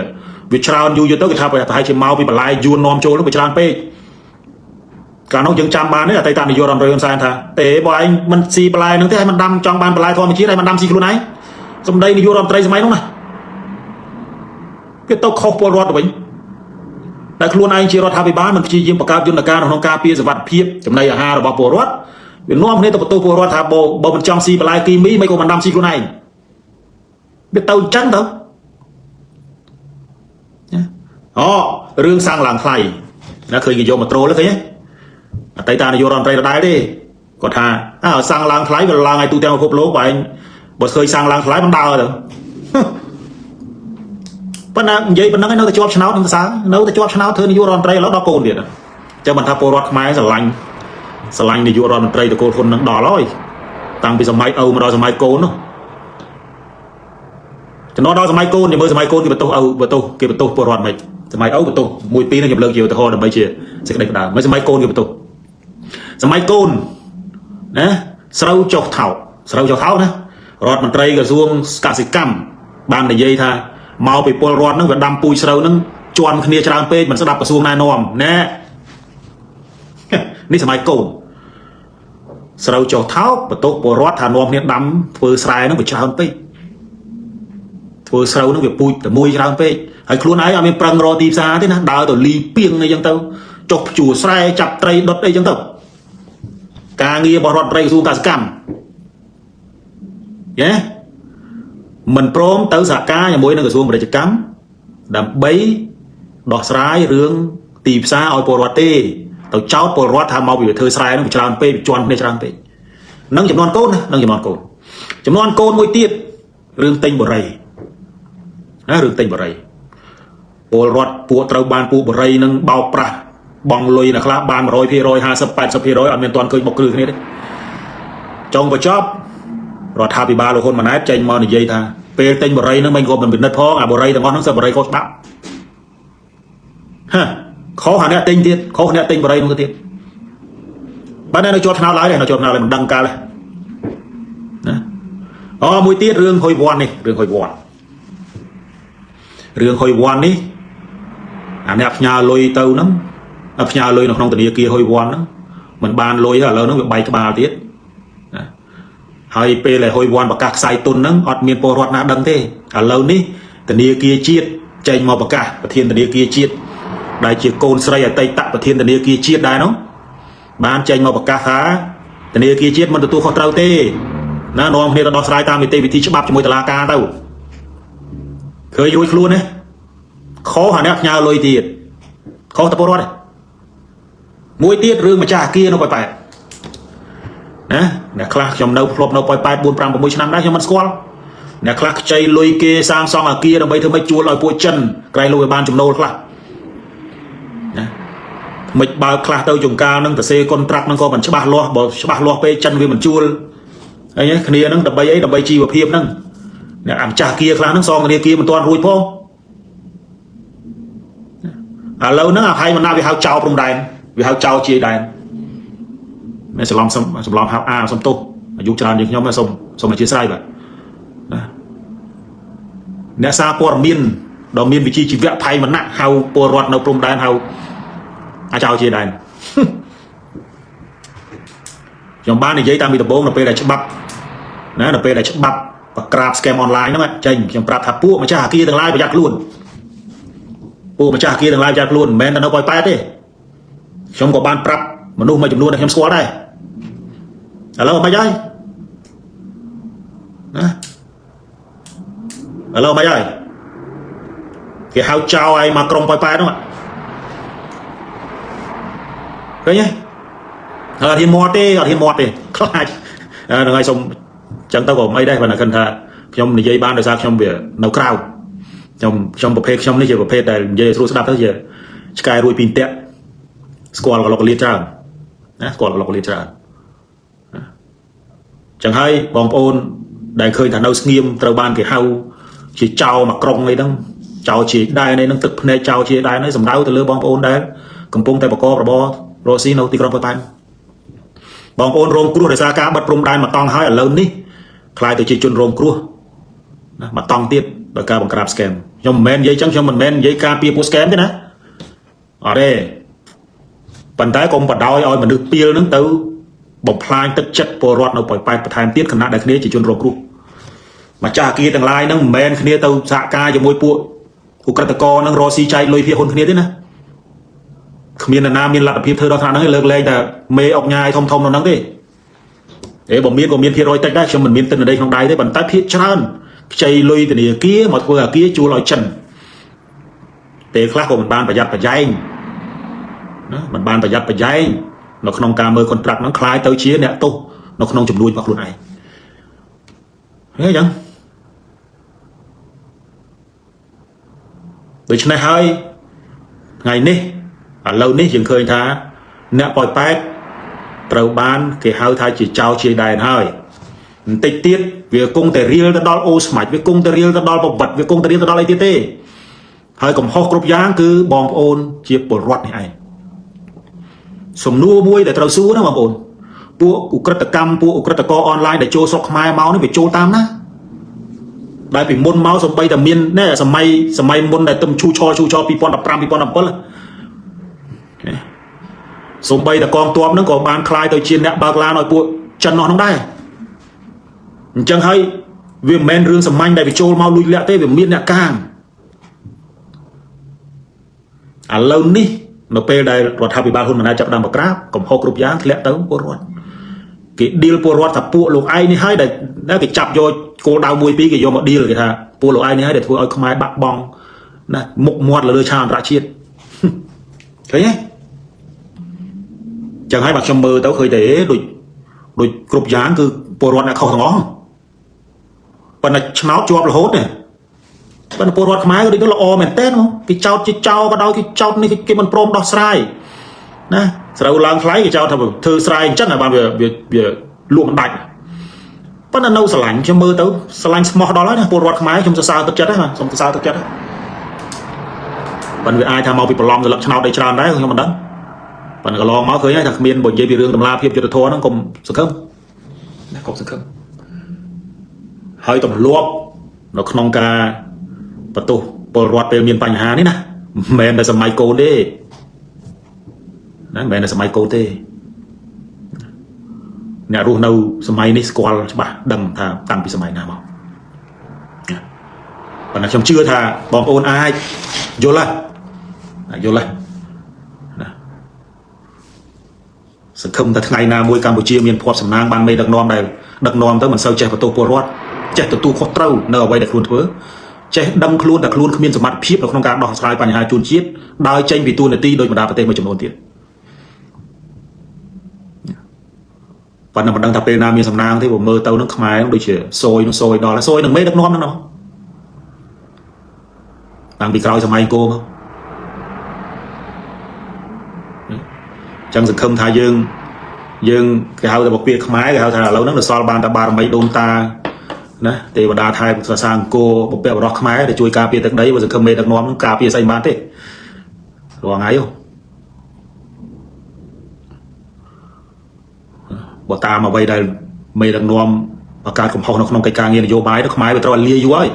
วิชาอยู่อยู่ต้องกิจทำไปแต่ให้เชียมเมาปีปลายยูนนอมโจแล้ววิชาเป้การน้องยังจำบานนี่ไต่ตานโยดอนไตรคนสายท่าแต่บอยมันซีปลายนั่งที่ให้มันดำจองบานปลายทอมันชี้อะไรมันดำซีครูไหนสมัยนี้ยูโรมไตรสมัยนู้นนะก็ต้องเข้าปวดรอดไปแต่ครัวนายเชียร์รถทำไปบ้านมันชี้ยิ้มประกาศยุนการของกาเปียสวัสดิ์เพียบจำในอาหารบอกปวดรอดเป็นน้องคนนี้ตัวประตูปวดรอดทำโบมันจองซีปลายกีมีไม่ก็มันดำซีครูนายเป็นเต่าจังเถอะอ๋อเรื่องสร้างหลังใครนะเคยกินโยมมาโตแล้วเคยเนี่ยไต่ตาในยูโรมไตรได้ดิก็ท่าสร้างหลังใครเป็นหลังไอ้ตู้เตียงครบโลกไปบทเคยสร้างหลังคล้ายมันดาวเลยปนังยัยปนังไอ้เราจะจวบชนะทั้งสามเราจะจวบชนะเธอในยูโรนไตรแล้วดอกโกนเดียดจะบรรทัดโปรดไม้สลังในยูโรนไตรตะโกนคนนั่งดอร้อย តាំងពីសម័យអូមកដល់សម័យកូននោះចំណដល់សម័យកូននិយាយមើលសម័យកូនគេបន្ទោសអូបន្ទោសគេបន្ទោសពលរដ្ឋមិនសម័យអូបន្ទោសមួយពីរនេះខ្ញុំលើកជាឧទាហរណ៍ដើម្បីជាសេចក្តីក្តៅមិនសម័យកូនគេបន្ទោសសម័យកូនណាស្រូវចុះថោកស្រូវចុះថោកណារដ្ឋមន្ត្រីក្រសួងកសិកម្មបាននិយាយថាមកពីពលរដ្ឋហ្នឹងវាដាំពូជស្រូវហ្នឹងជន់គ្នាច្រើនពេកមិនស្ដាប់ក្រសួងណែនាំណែនេះសម័យកូនស្រូវចុះថោកបន្ទោសពលរដ្ឋថានាំគ្នាដាំធ្វើស្រែហ្នឹងវាច្រើនពេកធ្វើស្រូវហ្នឹងវាពូជតែមួយច្រើនពេកហើយខ្លួនឯងអត់មានប្រឹងរកទីផ្សារទេណាដើរទៅលីពីងអីចឹងទៅចុះភ្ជួរស្រែចាប់ត្រីដុតអីចឹងទៅការងាររបស់រដ្ឋមន្ត្រីក្រសួងកសិកម្មយេមិនព្រមទៅសហការជាមួយនឹងក្រសួងពាណិជ្ជកម្មដើម្បីដោះស្រាយរឿងទីផ្សារឲ្យពលរដ្ឋទេទៅចោទពលរដ្ឋថាមកពីធ្វើស្រែហ្នឹងវាច្រើនពេកវាជន់គ្នាច្រើនពេកនឹងចំនួនកូនណានឹងចំនួនកូនចំនួនកូនមួយទៀតរឿងទិញបរិយណារឿងទិញបរិយពលរដ្ឋពួកត្រូវបានពួកបរិយនឹងបោកប្រាស់បងលុយណាខ្លះបាន 100% 50 80% អត់មានទាន់ឃើញមកគ្រឹះគ្នាទេចុងបញ្ចប់រដ្ឋាភិបាលលោកហ៊ុនម៉ាណែតចេញមកនិយាយថាពេលទិញបរិយនឹងមិនគ្រប់មិនពិនិត្យផងអាបរិយទាំងអស់ហ្នឹងសិបរិយខុសច្បាប់ខុសអាអ្នកទិញទៀតខុសអ្នកទិញបរិយនោះទៅទៀតបាទនៅជាប់ថ្នោតឡើយនៅជាប់ថ្នោតឡើយមិនដឹងកាលទេណាមួយទៀតរឿងហុយវ័ននេះរឿងហុយវ័ននេះអាអ្នកផ្ញើលុយទៅហ្នឹងផ្ញើលុយនៅក្នុងធនាគារហុយវ័នហ្នឹងមិនបានលុយឥឡូវហ្នឹងវាបែកក្បាលទៀតណាហើយពេលដែលហុយវ័នប្រកាសខ្សែទុនហ្នឹងអត់មានពលរដ្ឋណាដឹងទេឥឡូវនេះធនាគារជាតិចេញមកប្រកាសប្រធានធនាគារជាតិដែលជាកូនស្រីអតីតប្រធានធនាគារជាតិដែរនោះបានចេញមកប្រកាសថាធនាគារជាតិមិនទទួលខុសត្រូវទេណានាំគ្នាទៅដោះស្រាយតាមនីតិវិធីច្បាប់ជាមួយតុលាការទៅឃើញរួចខ្លួនទេខុសអាអ្នកផ្ញើលុយទៀតខុសតពលរដ្ឋមួយទៀតរឿងម្ចាស់អគារនៅប៉ោយប៉ែតណាអ្នកខ្លះខ្ញុំនៅធ្លាប់នៅប៉ោយប៉ែត 4 5 6 ឆ្នាំដែរខ្ញុំមិនស្គាល់អ្នកខ្លះខ្ចីលុយគេសាងសង់អគារដើម្បីធ្វើម៉េចជួលឲ្យពួកចិនក្រែងលុយឲ្យបានចំណូលខ្លះណាមិនបើខ្លះទៅចង្ការនឹងទៅសេកុនត្រាក់នឹងក៏មិនច្បាស់លាស់បើច្បាស់លាស់ពេកចិនវាមិនជួលអីគ្នានឹងដើម្បីអីដើម្បីជីវភាពហ្នឹងអ្នកអាម្ចាស់គារខ្លះហ្នឹងសងធនាគារមិនទាន់រួចផងឥឡូវហ្នឹងអភ័យមណាវាហៅចោលព្រំដែនវាហៅចោលជាយដែនមិនច្រឡំហៅសុំទោសអាយុច្រើនជាងខ្ញុំសូមអធិស្ឋានបាទណាអ្នកសារព័ត៌មានដ៏មានវិជ្ជាជីវៈភ័យមណៈហៅពលរដ្ឋនៅព្រំដែនហៅអាចោលជាយដែនខ្ញុំបាននិយាយតាមពីដំបូងនៅពេលដែលច្បាប់ណានៅពេលដែលច្បាប់បក្រាប scam online ហ្នឹងចេញខ្ញុំប្រាប់ថាពួកម្ចាស់អគារទាំងឡាយប្រយ័ត្នខ្លួនពួកម្ចាស់អគារទាំងឡាយប្រយ័ត្នខ្លួនមិនមែនតែនៅប៉ោយប៉ែតទេខ្ញុំក៏បានប្រាប់មនុស្សមួយចំនួនដែលខ្ញុំស្គាល់ដែរឥឡូវមិនហើយណាឥឡូវមិនហើយគេហៅចោលឲ្យមកក្រុងប៉ោយប៉ែតហ្នឹងឃើញទេអត់ហ៊ានមាត់ទេខ្លាចហ្នឹងហើយសូមចឹងទៅក៏មិនអីដែរបើគិតថាខ្ញុំនិយាយបានដោយសារខ្ញុំវានៅក្រៅខ្ញុំប្រភេទខ្ញុំនេះជាប្រភេទដែលនិយាយស្រួលស្ដាប់ទៅជាឆ្កែរួយពីតាក់ស្គាល់កលុកកលៀតច្រើនណាស្គាល់កលុកកលៀតច្រើនចឹងហើយបងប្អូនដែលឃើញថានៅស្ងៀមត្រូវបានគេហៅជាចោលមកក្រុងអីហ្នឹងចោលជាដែរនេះហ្នឹងទឹកភ្នែកចោលជាដែរនេះសំដៅទៅលើបងប្អូនដែលកំពុងតែប្រកបរបររកស៊ីនៅទីក្រុងប៉ោយប៉ែតបងប្អូនរងគ្រោះដោយសារការបិទព្រំដែនមកតង់ហើយឥឡូវនេះខ្លាយទៅជាជនរងគ្រោះណាមកតង់ទៀតដោយការបង្ក្រាប scam ខ្ញុំមិនមែននិយាយចឹងខ្ញុំមិនមែននិយាយការពារពួក scam ទេណាអត់ទេប៉ុន្តែកុំបដ ாய் ឲ្យមនុស្សពីលហ្នឹងទៅបំផ្លាញទឹកចិត្តពលរដ្ឋនៅប៉ោយប៉ែតបន្ថែមទៀតខណៈដែលគ្នាជាជនរងគ្រោះម្ចាស់អគារទាំងឡាយហ្នឹងមិនមែនគ្នាទៅសហការជាមួយពួកឧក្រិដ្ឋករហ្នឹងរកស៊ីចែកលុយភាគហ៊ុនគ្នាទេណាគ្មាននរណាមានលទ្ធភាពធ្វើដល់ថ្នាក់ហ្នឹងលើកលែងតែមេអុកញ៉ាយធំនៅហ្នឹងទេបើមានក៏មានភាគរយតិចដែរខ្ញុំមិនមានទិន្នន័យក្នុងដៃទេប៉ុន្តែភាគច្រើនខ្ចីលុយធនាគារមកធ្វើអគារជួលឲ្យចិនពេលខ្លះក៏មិនបានប្រយ័ត្នប្រយែងណាមិនបានប្រយ័ត្នប្រយែងនៅក្នុងការមើល contract ហ្នឹងคล้ายទៅជាអ្នកទោសនៅក្នុងចំនួនរបស់ខ្លួនឯងហេចឹងដូច្នេះហើយថ្ងៃនេះឥឡូវនេះយើងឃើញថាអ្នកប៉ោយប៉ែតត្រូវបានគេហៅថាជាចោលជាដែនហើយ តិចទៀតវាគង់តែរៀលទៅដល់អូស្មាច់វាគង់តែរៀលទៅដល់ប្រវត្តិវាគង់តែរៀលទៅដល់អីទៀតទេហើយកំហុសគ្រប់យ៉ាងគឺបងប្អូនជាពលរដ្ឋនេះឯងសំណួរមួយដែលត្រូវសួរណាបងប្អូនពួកឧក្រិដ្ឋកម្មពួកឧក្រិដ្ឋករអនឡាញដែលចូលស្រុកខ្មែរមកនេះវាចូលតាមណាដែលពីមុនមកសំបីតែមានណែសម័យមុនដែលទំឈូឆ2015 2017សំបីតែកងទ័ពហ្នឹងក៏បានคลายទៅជាអ្នកបើកឡានឲ្យពួកចិននោះហ្នឹងដែរអញ្ចឹងហើយវាមិនមែនរឿងសាមញ្ញដែលវាចូលមកលួចលាក់ទេវាមានអ្នកកាងឥឡូវនេះនៅពេលដែលរដ្ឋាភិបាលហ៊ុនម៉ាណែតចាប់ផ្ដើមបង្ក្រាបកំហុសគ្រប់យ៉ាងធ្លាក់ទៅពលរដ្ឋគេឌីលពលរដ្ឋថាពួកលោកឯងនេះហើយដែលគេចាប់យកគោលដៅ1 2គេយកមកឌីលគេថាពួកលោកឯងនេះហើយដែលធ្វើឲ្យខ្មែរបាក់បង់ណាមុខមាត់លើឆាកអន្តរជាតិឃើញទេចឹងហើយបើខ្ញុំមើលទៅឃើញតែដូចគ្រប់យ៉ាងគឺពលរដ្ឋអ្នកខុសទាំងអស់ប៉ុន្តែឆ្នោតជាប់រហូតទេប៉ុន្តែពលរដ្ឋខ្មែរក៏ដូចទៅល្អមែនតើគេចោតជាចោលក៏ដោយគេចោតនេះគេមិនព្រមដោះស្រាយណាស្រូវឡើងថ្លៃគេចោតថាធ្វើស្រែអញ្ចឹងហើយបានវាលក់មិនដាច់ប៉ុន្តែនៅស្រឡាញ់ខ្ញុំមើលទៅស្រឡាញ់ស្មោះដល់ហើយណាពលរដ្ឋខ្មែរខ្ញុំសរសើរទឹកចិត្តហ្នឹងសូមសរសើរទឹកចិត្តប៉ុន្តែវាអាចថាមកពីប្រឡំស្លឹកឆ្នោតដីច្រើនដែរខ្ញុំមិនដឹងប៉ុន្តែកន្លងមកឃើញហើយថាគ្មានបើនិយាយពីរឿងតម្លាភាពយុត្តិធម៌ហ្នឹងកុំសង្ឃឹមណាកុំសង្ឃឹមហើយទម្លាប់នៅក្នុងការបន្ទោសពលរដ្ឋពេលមានបញ្ហានេះណាមិនមែនតែសម័យកូនទេណាមិនមែនតែសម័យកូនទេអ្នករស់នៅសម័យនេះស្គាល់ច្បាស់ដឹងថាតាំងពីសម័យណាមកប៉ុន្តែខ្ញុំជឿថាបងប្អូនអាចយល់ណាសង្ឃឹមថាថ្ងៃណាមួយកម្ពុជាមានភ័ព្វសំណាងបានមេដឹកនាំដែលដឹកនាំទៅមិនសូវចេះបន្ទោសពលរដ្ឋចេះទទួលខុសត្រូវនៅអ្វីដែលខ្លួនធ្វើចេះដឹងខ្លួនថាខ្លួនគ្មានសមត្ថភាពនៅក្នុងការដោះស្រាយបញ្ហាជូនជាតិដោយចេញពីទួលនីតិដោយបណ្ដាប្រទេសមួយចំនួនទៀតប៉ុន្តែមិនដឹងថាពេលណាមានសំណាងទេបើមើលទៅនឹងខ្មែរដូចជាសយដល់សយនឹងមេដឹកនាំហ្នឹងតាំងពីក្រោយសម័យអង្គរមកចឹងសង្ឃឹមថាយើងគេហៅថាបពាខ្មែរគេហៅថាឥឡូវហ្នឹងដល់សល់បានតែបារមីដូនតាណាទេវតាថែរក្សាអង្គរបពាក់បរោះខ្មែរដែលជួយការពារទឹកដីបើសង្ឃឹមមេដឹកនាំហ្នឹងការពារស្អីបានទេរាល់ថ្ងៃបើតាមអ្វីដែលមេដឹកនាំបង្កើតកំហុសនៅក្នុងកិច្ចការងារនយោបាយទៅខ្មែរវាត្រូវឲ្យលាយូរហើយ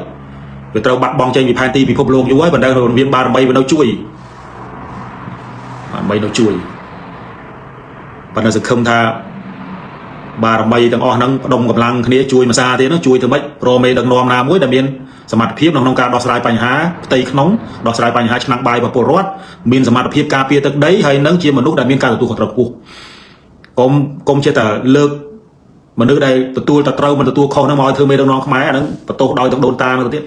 វាត្រូវបាត់បង់ចេញពីផែនទីពិភពលោកយូរហើយប៉ុន្តែមានបារមីវានៅជួយបារមីនៅជួយប៉ុន្តែសង្ឃឹមថាបារមីទាំងអស់ហ្នឹងផ្ដុំកម្លាំងគ្នាជួយមួយសារទៀតហ្នឹងជួយទៅម៉េចប្រមេដឹកនាំណាមួយដែលមានសមត្ថភាពក្នុងការដោះស្រាយបញ្ហាផ្ទៃក្នុងដោះស្រាយបញ្ហាឆ្នាំងបាយរបស់ពលរដ្ឋមានសមត្ថភាពការពារទឹកដីហើយនឹងជាមនុស្សដែលមានការទទួលខុសត្រូវខ្ពស់កុំចេះតែលើកមនុស្សដែលទទួលតែត្រូវមិនទទួលខុសហ្នឹងមកឲ្យធ្វើមេដឹកនាំខ្មែរអាហ្នឹងបន្ទោសដោយទឹកដូនតាទៅទៀត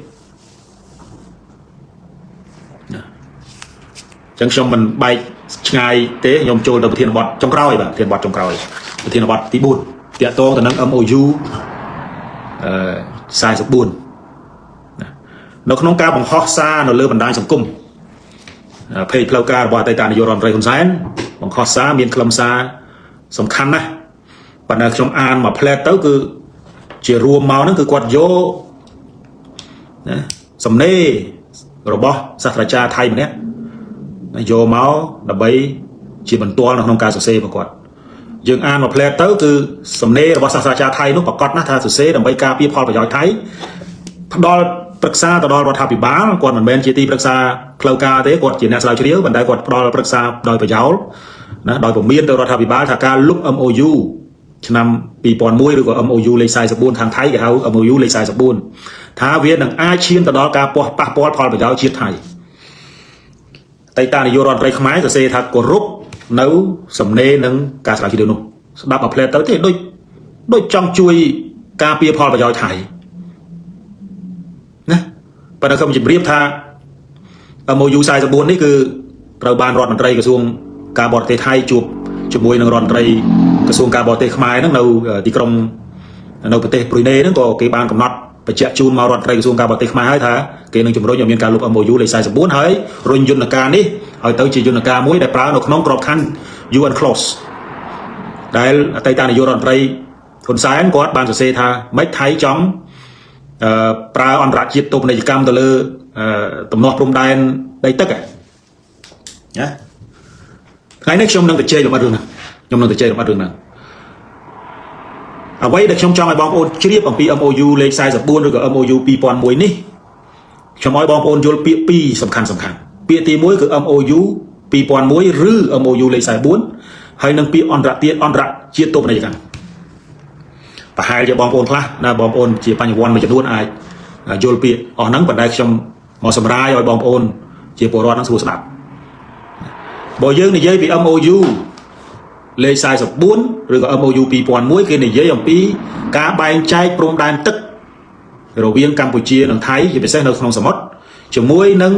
ចឹងខ្ញុំមិនបែកឆ្ងាយទេខ្ញុំចូលទៅប្រធានបទចុងក្រោយបាទប្រធានបទចុងក្រោយប្រធានបទទី4តាក់ទងទៅនឹង MOU 44នៅក្នុងការបង្ហោះសារនៅលើបណ្ដាញសង្គមเพจផ្លូវការរបស់អតីតនាយករដ្ឋមន្ត្រីហ៊ុនសែនបង្ហោះសារមានខ្លឹមសារសំខាន់ណាស់ប៉ុន្តែខ្ញុំអានមកផ្លែតទៅគឺជារួមមកហ្នឹងគឺគាត់យកណាសំណេររបស់សាស្ត្រាចារ្យថៃម្នាក់យកមកដើម្បីជាបន្ទាល់នៅក្នុងការសរសេររបស់គាត់យើងអានមកផ្លែតទៅគឺសំណេររបស់សាស្ត្រាចារ្យថៃនោះប្រកាសណាស់ថាសរសេរដើម្បីការពារផលប្រយោជន៍ថៃផ្ដល់ប្រឹក្សាទៅដល់រដ្ឋាភិបាលគាត់មិនមែនជាទីប្រឹក្សាផ្លូវការទេគាត់ជាអ្នកស្រាវជ្រាវប៉ុន្តែគាត់ផ្ដល់ប្រឹក្សាដោយប្រយោលណាដោយពមៀនទៅរដ្ឋាភិបាលថាការលុប MOU ឆ្នាំ2001ឬក៏ MOU លេខ44ខាងថៃគេហៅ MOU លេខ44ថាវានឹងអាចឈានទៅដល់ការប៉ះពាល់ផលប្រយោជន៍ជាតិថៃតៃតានាយករដ្ឋមន្ត្រីខ្មែរសរសេរថាគោរពនៅសំណេរនិងការស្រាវជ្រាវនោះស្ដាប់មកផ្លែតទៅទេដូចចង់ជួយការពារផលប្រយោជន៍ថៃណាប៉ុន្តែខ្ញុំជម្រាបថា MOU 44នេះគឺត្រូវបានរដ្ឋមន្ត្រីក្រសួងការបរទេសថៃជួបជាមួយនឹងរដ្ឋមន្ត្រីក្រសួងការបរទេសខ្មែរហ្នឹងនៅទីក្រុងនៅប្រទេសប្រ៊ុយណេហ្នឹងក៏គេបានកំណត់បញ្ជាក់ជូនមករដ្ឋមន្ត្រីក្រសួងការបរទេសខ្មែរហើយថាគេនឹងជំរុញឲ្យមានការលុប MOU លេខ44ហើយរុញយន្តការនេះឲ្យទៅជាយន្តការមួយដែលប្រើនៅក្នុងក្របខ័ណ្ឌ UN Clause ដែលអតីតនាយករដ្ឋមន្ត្រី ហ៊ុនសែនគាត់បានសរសេរថាមិនថៃចង់ប្រើអន្តរជាតិទប់នីយកម្មទៅលើទំនាស់ព្រំដែនដីទឹកណាថ្ងៃនេះខ្ញុំនឹងទៅជែកលម្អិតរឿងហ្នឹងខ្ញុំនឹងទៅជែកលម្អិតរឿងហ្នឹងអ្វីដែលខ្ញុំចង់ឲ្យបងប្អូនជ្រាបអំពី MOU លេខ44ឬក៏ MOU 2001នេះខ្ញុំឲ្យបងប្អូនយល់ពាក្យពីរសំខាន់ពាក្យទី1គឺ MOU 2001 ឬ MOU លេខ44ហើយនឹងពាក្យអន្តរជាតិទប់នីយកម្មប្រហែលជាបងប្អូនខ្លះណាបងប្អូនជាបញ្ញវន្តមួយចំនួនអាចយល់ពាក្យអស់ហ្នឹងប៉ុន្តែខ្ញុំមកសម្រាយឲ្យបងប្អូនជាពលរដ្ឋហ្នឹងស្រួលស្ដាប់បើយើងនិយាយពី MOU លេខ44ឬក៏ MOU 2001គេនិយាយអំពីការបែងចែកព្រំដែនទឹករវាងកម្ពុជានិងថៃជាពិសេសនៅក្នុងសមុទ្រជាមួយនឹង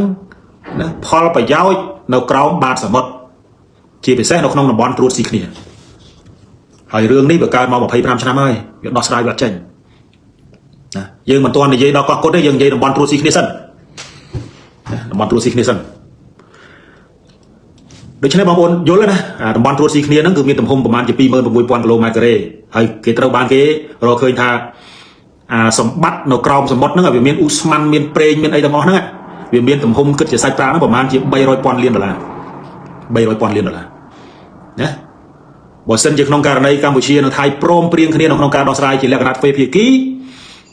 ផលប្រយោជន៍នៅក្រោមបាតសមុទ្រជាពិសេសនៅក្នុងតំបន់ត្រួតស៊ីគ្នាហើយរឿងនេះវាកើតមក25ឆ្នាំហើយវាដោះស្រាយវាអត់ចេញណាយើងមិនទាន់និយាយដល់កោះកុដទេយើងនិយាយតំបន់ត្រួតស៊ីគ្នាសិនតំបន់ត្រួតស៊ីគ្នាសិនដូច្នេះបងប្អូនយល់ណាតំបន់ត្រួតស៊ីគ្នាហ្នឹងគឺមានទំហំប្រមាណជា 26000 គីឡូម៉ែត្រការ៉េហើយគេត្រូវបានគេរកឃើញថាសម្បត្តិនៅក្រោមសមុទ្រហ្នឹងវាមានឧស្ម័នមានប្រេងមានអីទាំងអស់ហ្នឹងវាមានទំហំគិតជាសាច់ប្រាក់ហ្នឹងប្រមាណជា300,000 លានដុល្លារ300,000 លានដុល្លារណាបើសិនជាក្នុងករណីកម្ពុជានិងថៃព្រមព្រៀងគ្នានៅក្នុងការដោះស្រាយជាលក្ខណៈទ្វេភាគី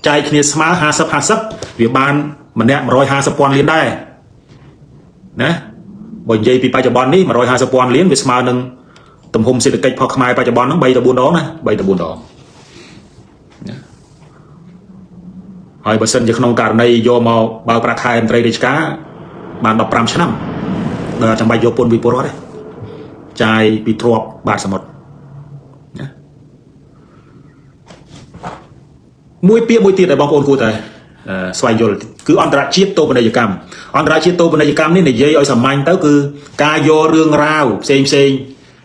ចែកគ្នាស្មើ50-50វាបានម្នាក់150,000 លានដែរណាបើនិយាយពីបច្ចុប្បន្ននេះ150,000 លានវាស្មើនឹងទំហំសេដ្ឋកិច្ចផុសខ្មែរបច្ចុប្បន្នហ្នឹង3ទៅ4ដងណា3ទៅ4ដងហើយបើសិនជាក្នុងករណីយកមកបើប្រាក់ខែមន្ត្រីរាជការបាន15ឆ្នាំដល់ចាំបាច់យកពន្ធពីពលរដ្ឋទេចាយពីទ្រព្យបាតសមុទ្រណាមួយពាក្យមួយទៀតដែលបងប្អូនគួរតែស្វែងយល់គឺអន្តរជាតិតូបនីយកម្មអន្តរជាតិតូបនីយកម្មនេះនិយាយឲ្យសាមញ្ញទៅគឺការយករឿងរ៉ាវផ្សេង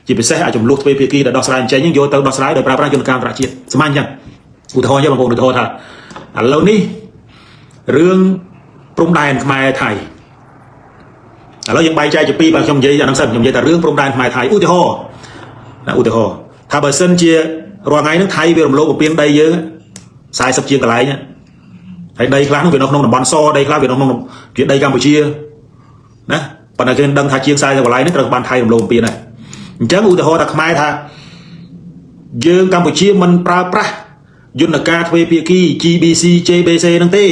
ជាពិសេសអាចចំនួនទ្វេភាគីដែលដោះស្រាយអញ្ចឹងយកទៅដោះស្រាយដោយប្រើប្រាស់យន្តការអន្តរជាតិសាមញ្ញអញ្ចឹងឧទាហរណ៍បងប្អូនឧទាហរណ៍ថាឥឡូវនេះរឿងព្រំដែនខ្មែរថៃឥឡូវយើងបែងចែកជាពីរបាទខ្ញុំនិយាយអាហ្នឹងសិនខ្ញុំនិយាយថារឿងព្រំដែនខ្មែរថៃឧទាហរណ៍ថាបើសិនជារាល់ថ្ងៃហ្នឹងថៃវារំលោភបំពានដីយើង40ជាងកន្លែងហើយដីខ្លះហ្នឹងវានៅក្នុងតំបន់សដីខ្លះវានៅក្នុងជាដីកម្ពុជាណាប៉ុន្តែគេដឹងថាជាង40កន្លែងហ្នឹងត្រូវបានថៃរំលោភបំពានហើយអញ្ចឹងឧទាហរណ៍ថាខ្មែរថាយើងកម្ពុជាមិនប្រើប្រាស់យន្តការទ្វេភាគី GBC JBC ហ្នឹងទេ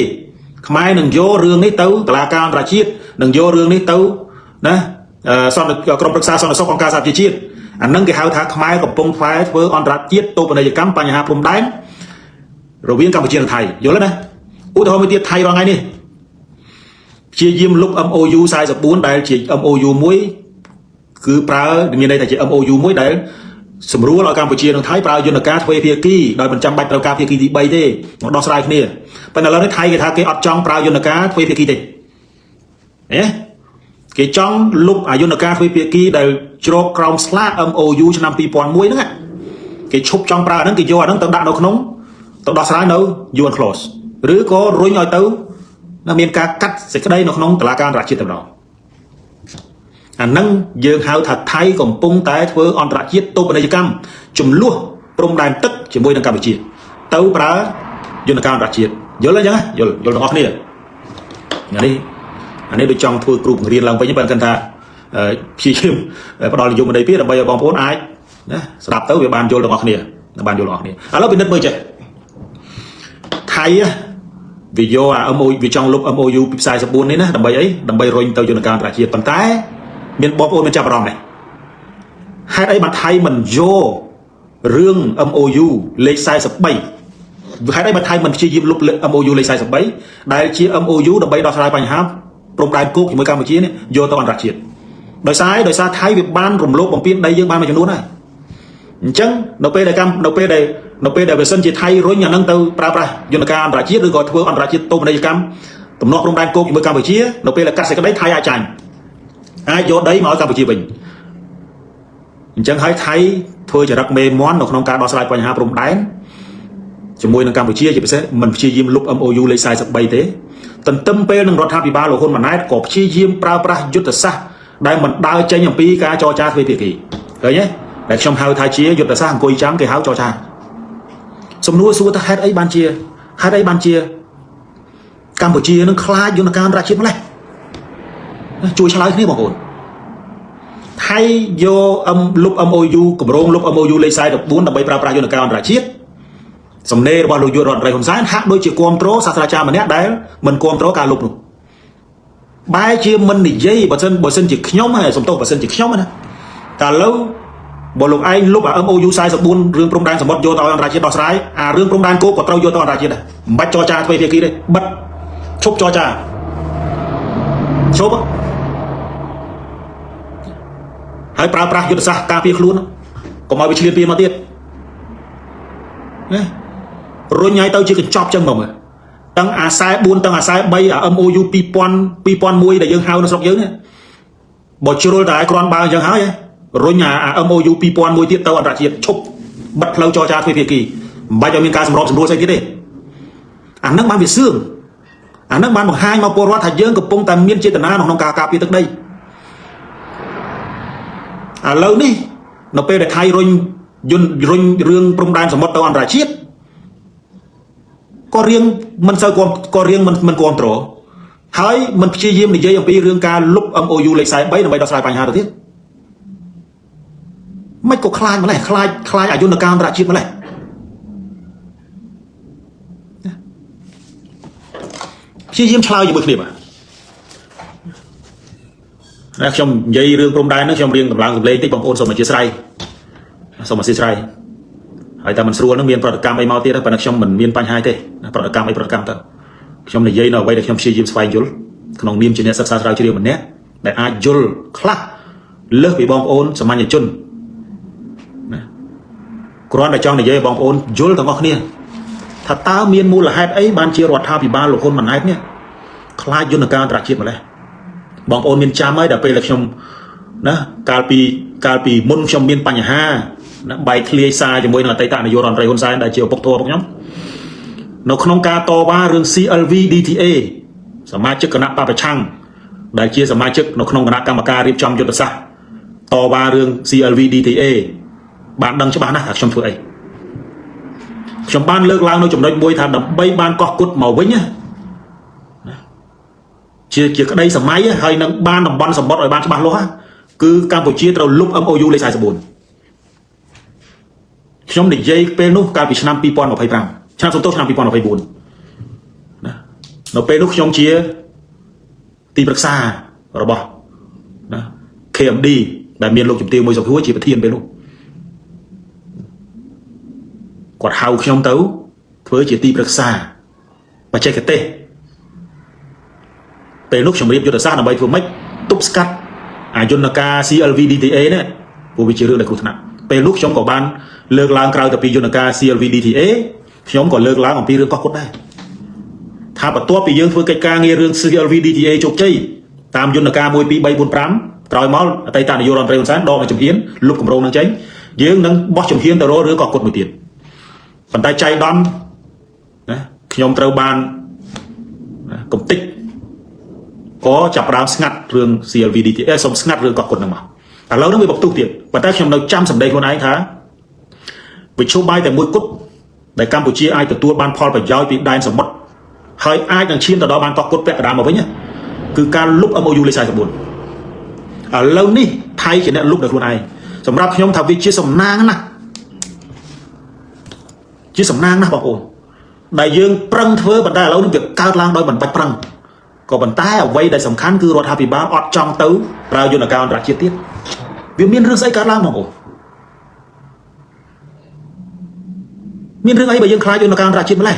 ខ្មែរនឹងយករឿងនេះទៅតុលាការអន្តរជាតិនឹងយករឿងនេះទៅណាក្រុមប្រឹក្សាសន្តិសុខអង្គការសហប្រជាជាតិអាហ្នឹងគេហៅថាខ្មែរកំពុងធ្វើអន្តរជាតិតូបនីយកម្មបញ្ហាព្រំដែនរវាងកម្ពុជានិងថៃយល់ទេណាឧទាហរណ៍មួយទៀតថៃរាល់ថ្ងៃនេះព្យាយាមលុប MOU 44ដែលជា MOU មួយគឺប្រើមានន័យថាជា MOU មួយដែលសម្រួលឲ្យកម្ពុជានិងថៃប្រើយន្តការទ្វេភាគីដោយមិនចាំបាច់ត្រូវការភាគីទី3ទេមកដោះស្រាយគ្នាប៉ុន្តែឥឡូវនេះថៃគេថាគេអត់ចង់ប្រើយន្តការទ្វេភាគីទេគេចង់លុបយន្តការទ្វេភាគីដែលជ្រកក្រោមស្លាក MOU ឆ្នាំ2001ហ្នឹងគេឈប់ចង់ប្រើហ្នឹងគេយកអាហ្នឹងទៅដាក់នៅក្នុងទៅដោះស្រាយនៅ UN Clause ឬក៏រុញឲ្យទៅមានការកាត់សេចក្តីនៅក្នុងតុលាការអន្តរជាតិតែម្ដងអាហ្នឹងយើងហៅថាថៃកំពុងតែធ្វើអន្តរជាតិតូបនីយកម្មចំនួនព្រំដែនទឹកជាមួយនឹងកម្ពុជាទៅប្រើយន្តការអន្តរជាតិយល់អញ្ចឹងយល់ទាំងអស់គ្នាអានេះដូចចង់ធ្វើគ្រូបង្រៀនឡើងវិញបើគាត់ថាព្យាយាមផ្ដល់និយមន័យពីដើម្បីឲ្យបងប្អូនអាចណាស្ដាប់ទៅវាបានយល់ទាំងអស់គ្នាឥឡូវពិនិត្យមើលចេះថៃវាយកMOU វាចង់លុប MOU ពី44នេះណាដើម្បីអីដើម្បីរុញទៅយន្តការអន្តរជាតិប៉ុន្តែមានបងប្អូនមានចាប់អារម្មណ៍នេះហេតុអីបានថៃមិនយករឿង MOU លេខ43ហេតុអីបានថៃមិនព្យាយាមលុប MOU លេខ43ដែលជា MOU ដើម្បីដោះស្រាយបញ្ហាព្រំដែនគោកជាមួយកម្ពុជានេះយកទៅអន្តរជាតិដោយសារថៃវាបានរំលោភបំពានដីយើងបានមួយចំនួនហើយអញ្ចឹងនៅពេលដែលវាសិនជាថៃរុញអានឹងទៅប្រើប្រាស់យន្តការអន្តរជាតិឬក៏ធ្វើអន្តរជាតិតូបនីយកម្មទំនាស់ព្រំដែនគោកជាមួយកម្ពុជានៅពេលដែលកាត់សេចក្តីថៃអាចចាញ់អាចយកដីមកឲ្យកម្ពុជាវិញអញ្ចឹងហើយថៃធ្វើចរិតមេមន់នៅក្នុងការដោះស្រាយបញ្ហាព្រំដែនជាមួយនឹងកម្ពុជាជាពិសេសមិនព្យាយាមលុប MOU លេខ43ទេទន្ទឹមពេលនឹងរដ្ឋាភិបាលលោកហ៊ុនម៉ាណែតក៏ព្យាយាមប្រើប្រាស់យុទ្ធសាស្ត្រដែលមិនដើរចេញអំពីការចរចាទ្វេភាគីឃើញទេតែខ្ញុំហៅថាជាយុទ្ធសាស្ត្រអង្គុយចាំគេហៅចរចា សំណួរសួរថាហេតុអីបានជាកម្ពុជានឹងខ្លាចយន្តការអន្តរជាតិម្លេះជួយឆ្លើយគ្នាបងប្អូនថៃយកលុប MOU កម្រងលុប MOU លេខ44ដើម្បីប្រើប្រាស់យន្តការអន្តរជាតិសំណេររបស់លោកយុទ្ធរដ្ឋមន្ត្រីហ៊ុនសែនហាក់ដូចជាគ្រប់គ្រងសាស្ត្រាចារ្យម្នាក់ដែលមិនគ្រប់គ្រងការលុបនោះបែរជាមិននិយាយបើសិនជាខ្ញុំសំទោសបើសិនជាខ្ញុំណាតែឥឡូវបើលោកឯងលុប MOU 44រឿងព្រំដែនសមុទ្រយកទៅអន្តរជាតិដោះស្រាយអារឿងព្រំដែនគោកក៏ត្រូវយកទៅអន្តរជាតិដែរមិនបាច់ចរចាទ្វេភាគីទេបិទឈប់ចរចាឈប់ហើយប្រើប្រាស់យុទ្ធសាស្ត្រការពារខ្លួនកុំឲ្យវាឆ្លៀនពៀនមកទៀតណារុញឲ្យទៅជាកញ្ចប់ចឹងមកមើលទាំងអា44ទាំងអា43 MOU 2001ដែលយើងហៅនៅស្រុកយើងនេះបើជ្រុលតែឲ្យគ្រាន់បើអញ្ចឹងហើយរុញអា MOU 2001ទៀតទៅអន្តរជាតិឈប់បិទផ្លូវចរចាទ្វេភាគីមិនបាច់ឲ្យមានការសម្របសម្រួលស្អីទៀតទេអានឹងបានវាសឿងអានឹងបានបង្ហាញមកពលរដ្ឋថាយើងកំពុងតែមានចេតនាក្នុងការការពារទឹកដីឥឡូវនេះនៅពេលដែលថៃរុញរឿងព្រំដែនសមុទ្រទៅអន្តរជាតិក៏រៀងមិនសូវក៏រៀងមិនគ្រប់គ្រងហើយមិនព្យាយាមនិយាយអំពីរឿងការលុប MOU លេខ43ដើម្បីដោះស្រាយបញ្ហាទៅទៀតមិនក៏ខ្លាចម្លេះខ្លាចអយន្តការអន្តរជាតិម្លេះព្យាយាមឆ្លើយជាមួយគ្នាបាទខ្ញុំនិយាយរឿងព្រំដែនហ្នឹងខ្ញុំរៀងកម្លាំងសម្លេងតិចបងប្អូនសូមអធិស្ឋានហើយតែមិនស្រួលហ្នឹងមានប្រតិកម្មអីមកទៀតប៉ុន្តែខ្ញុំមិនមានបញ្ហាទេប្រតិកម្មទៅខ្ញុំនិយាយនៅអ្វីដែលខ្ញុំព្យាយាមស្វែងយល់ក្នុងនាមជាអ្នកសិក្សាស្រាវជ្រាវម្នាក់ដែលអាចយល់ខ្លះលើសពីបងប្អូនសាមញ្ញជនណាគ្រាន់តែចង់និយាយឲ្យបងប្អូនយល់ទាំងអស់គ្នាថាតើមានមូលហេតុអីបានជារដ្ឋាភិបាលលោកហ៊ុនម៉ាណែតនេះខ្លាចយន្តការអន្តរជាតិម្លេះបងប្អូនមានចាំហើយដល់ពេលដែលខ្ញុំណាកាលពីមុនខ្ញុំមានបញ្ហាណាបែកធ្លាយសារជាមួយនឹងអតីតនាយករដ្ឋមន្ត្រីហ៊ុនសែនដែលជាឪពុកធម៌របស់ខ្ញុំនៅក្នុងការតវ៉ារឿង CLV DTA សមាជិកគណៈបព្វប្រឆាំងដែលជាសមាជិកនៅក្នុងគណៈកម្មការរៀបចំយុទ្ធសាស្ត្រតវ៉ារឿង CLV DTA បានដឹងច្បាស់ណាស់ថាខ្ញុំធ្វើអីខ្ញុំបានលើកឡើងនៅចំណុចមួយថាដើម្បីបានកោះគុតមកវិញណាជាក្តីសម័យហើយនឹងបានតំបន់សម្បត្តិឲ្យបានច្បាស់លាស់គឺកម្ពុជាត្រូវលុប MOU លេខ44ខ្ញុំនិយាយពេលនោះកាលពីឆ្នាំ2025ឆ្នាំ2024ណានៅពេលនោះខ្ញុំជាទីប្រឹក្សារបស់ណា KMD ដែលមានលោកជំទាវមួយសុខួរជាប្រធានពេលនោះគាត់ហៅខ្ញុំទៅធ្វើជាទីប្រឹក្សាបច្ចេកទេសពេលនោះខ្ញុំរៀបយុទ្ធសាស្ត្រដើម្បីធ្វើម៉េចទប់ស្កាត់អាយន្តការ CLV DTA នេះព្រោះវាជារឿងដែលគ្រោះថ្នាក់ពេលនោះខ្ញុំក៏បានលើកឡើងក្រៅទៅពីយន្តការ CLV DTA ខ្ញុំក៏លើកឡើងអំពីរឿងកោះគុតដែរថាបន្ទាប់ពីយើងធ្វើកិច្ចការងាររឿង CLV DTA ជោគជ័យតាមយន្តការ1 2 3 4 5ក្រោយមកអតីតនាយករដ្ឋមន្ត្រីហ៊ុនសែនដកឲ្យជំហានលុបគម្រោងនឹងចេញយើងនឹងបោះជំហានទៅរករឿងកោះគុតមួយទៀតប៉ុន្តែចៃដន្យណាខ្ញុំត្រូវបានកំតិចក៏ចាប់ផ្ដើមស្ងាត់រឿង CLV DTA សូមស្ងាត់រឿងកោះគុតហ្នឹងមកឥឡូវហ្នឹងវាបកទុះទៀតប៉ុន្តែខ្ញុំនៅចាំសម្ដីខ្លួនឯងថាវិជ្ជាបាយតែមួយគត់ដែលកម្ពុជាអាចទទួលបានផលប្រយោជន៍ពីដែនសមុទ្រហើយអាចនឹងឈានទៅដល់បានកោះគុតពាក់កណ្ដាលមកវិញគឺការលុប MOU លេខ44ឥឡូវនេះថៃជាអ្នកលុបដោយខ្លួនឯងសម្រាប់ខ្ញុំថាវាជាសំណាងណាស់បងប្អូនដែលយើងប្រឹងធ្វើប៉ុន្តែឥឡូវនេះវាកើតឡើងដោយមិនបាច់ប្រឹងក៏ប៉ុន្តែអ្វីដែលសំខាន់គឺរដ្ឋាភិបាលអត់ចង់ទៅប្រើយន្តការអន្តរជាតិទៀតវាមានរឿងស្អីកើតឡើងបងប្អូនមានរឿងអីបើយើងខ្លាចយន្តការអន្តរជាតិម្លេះ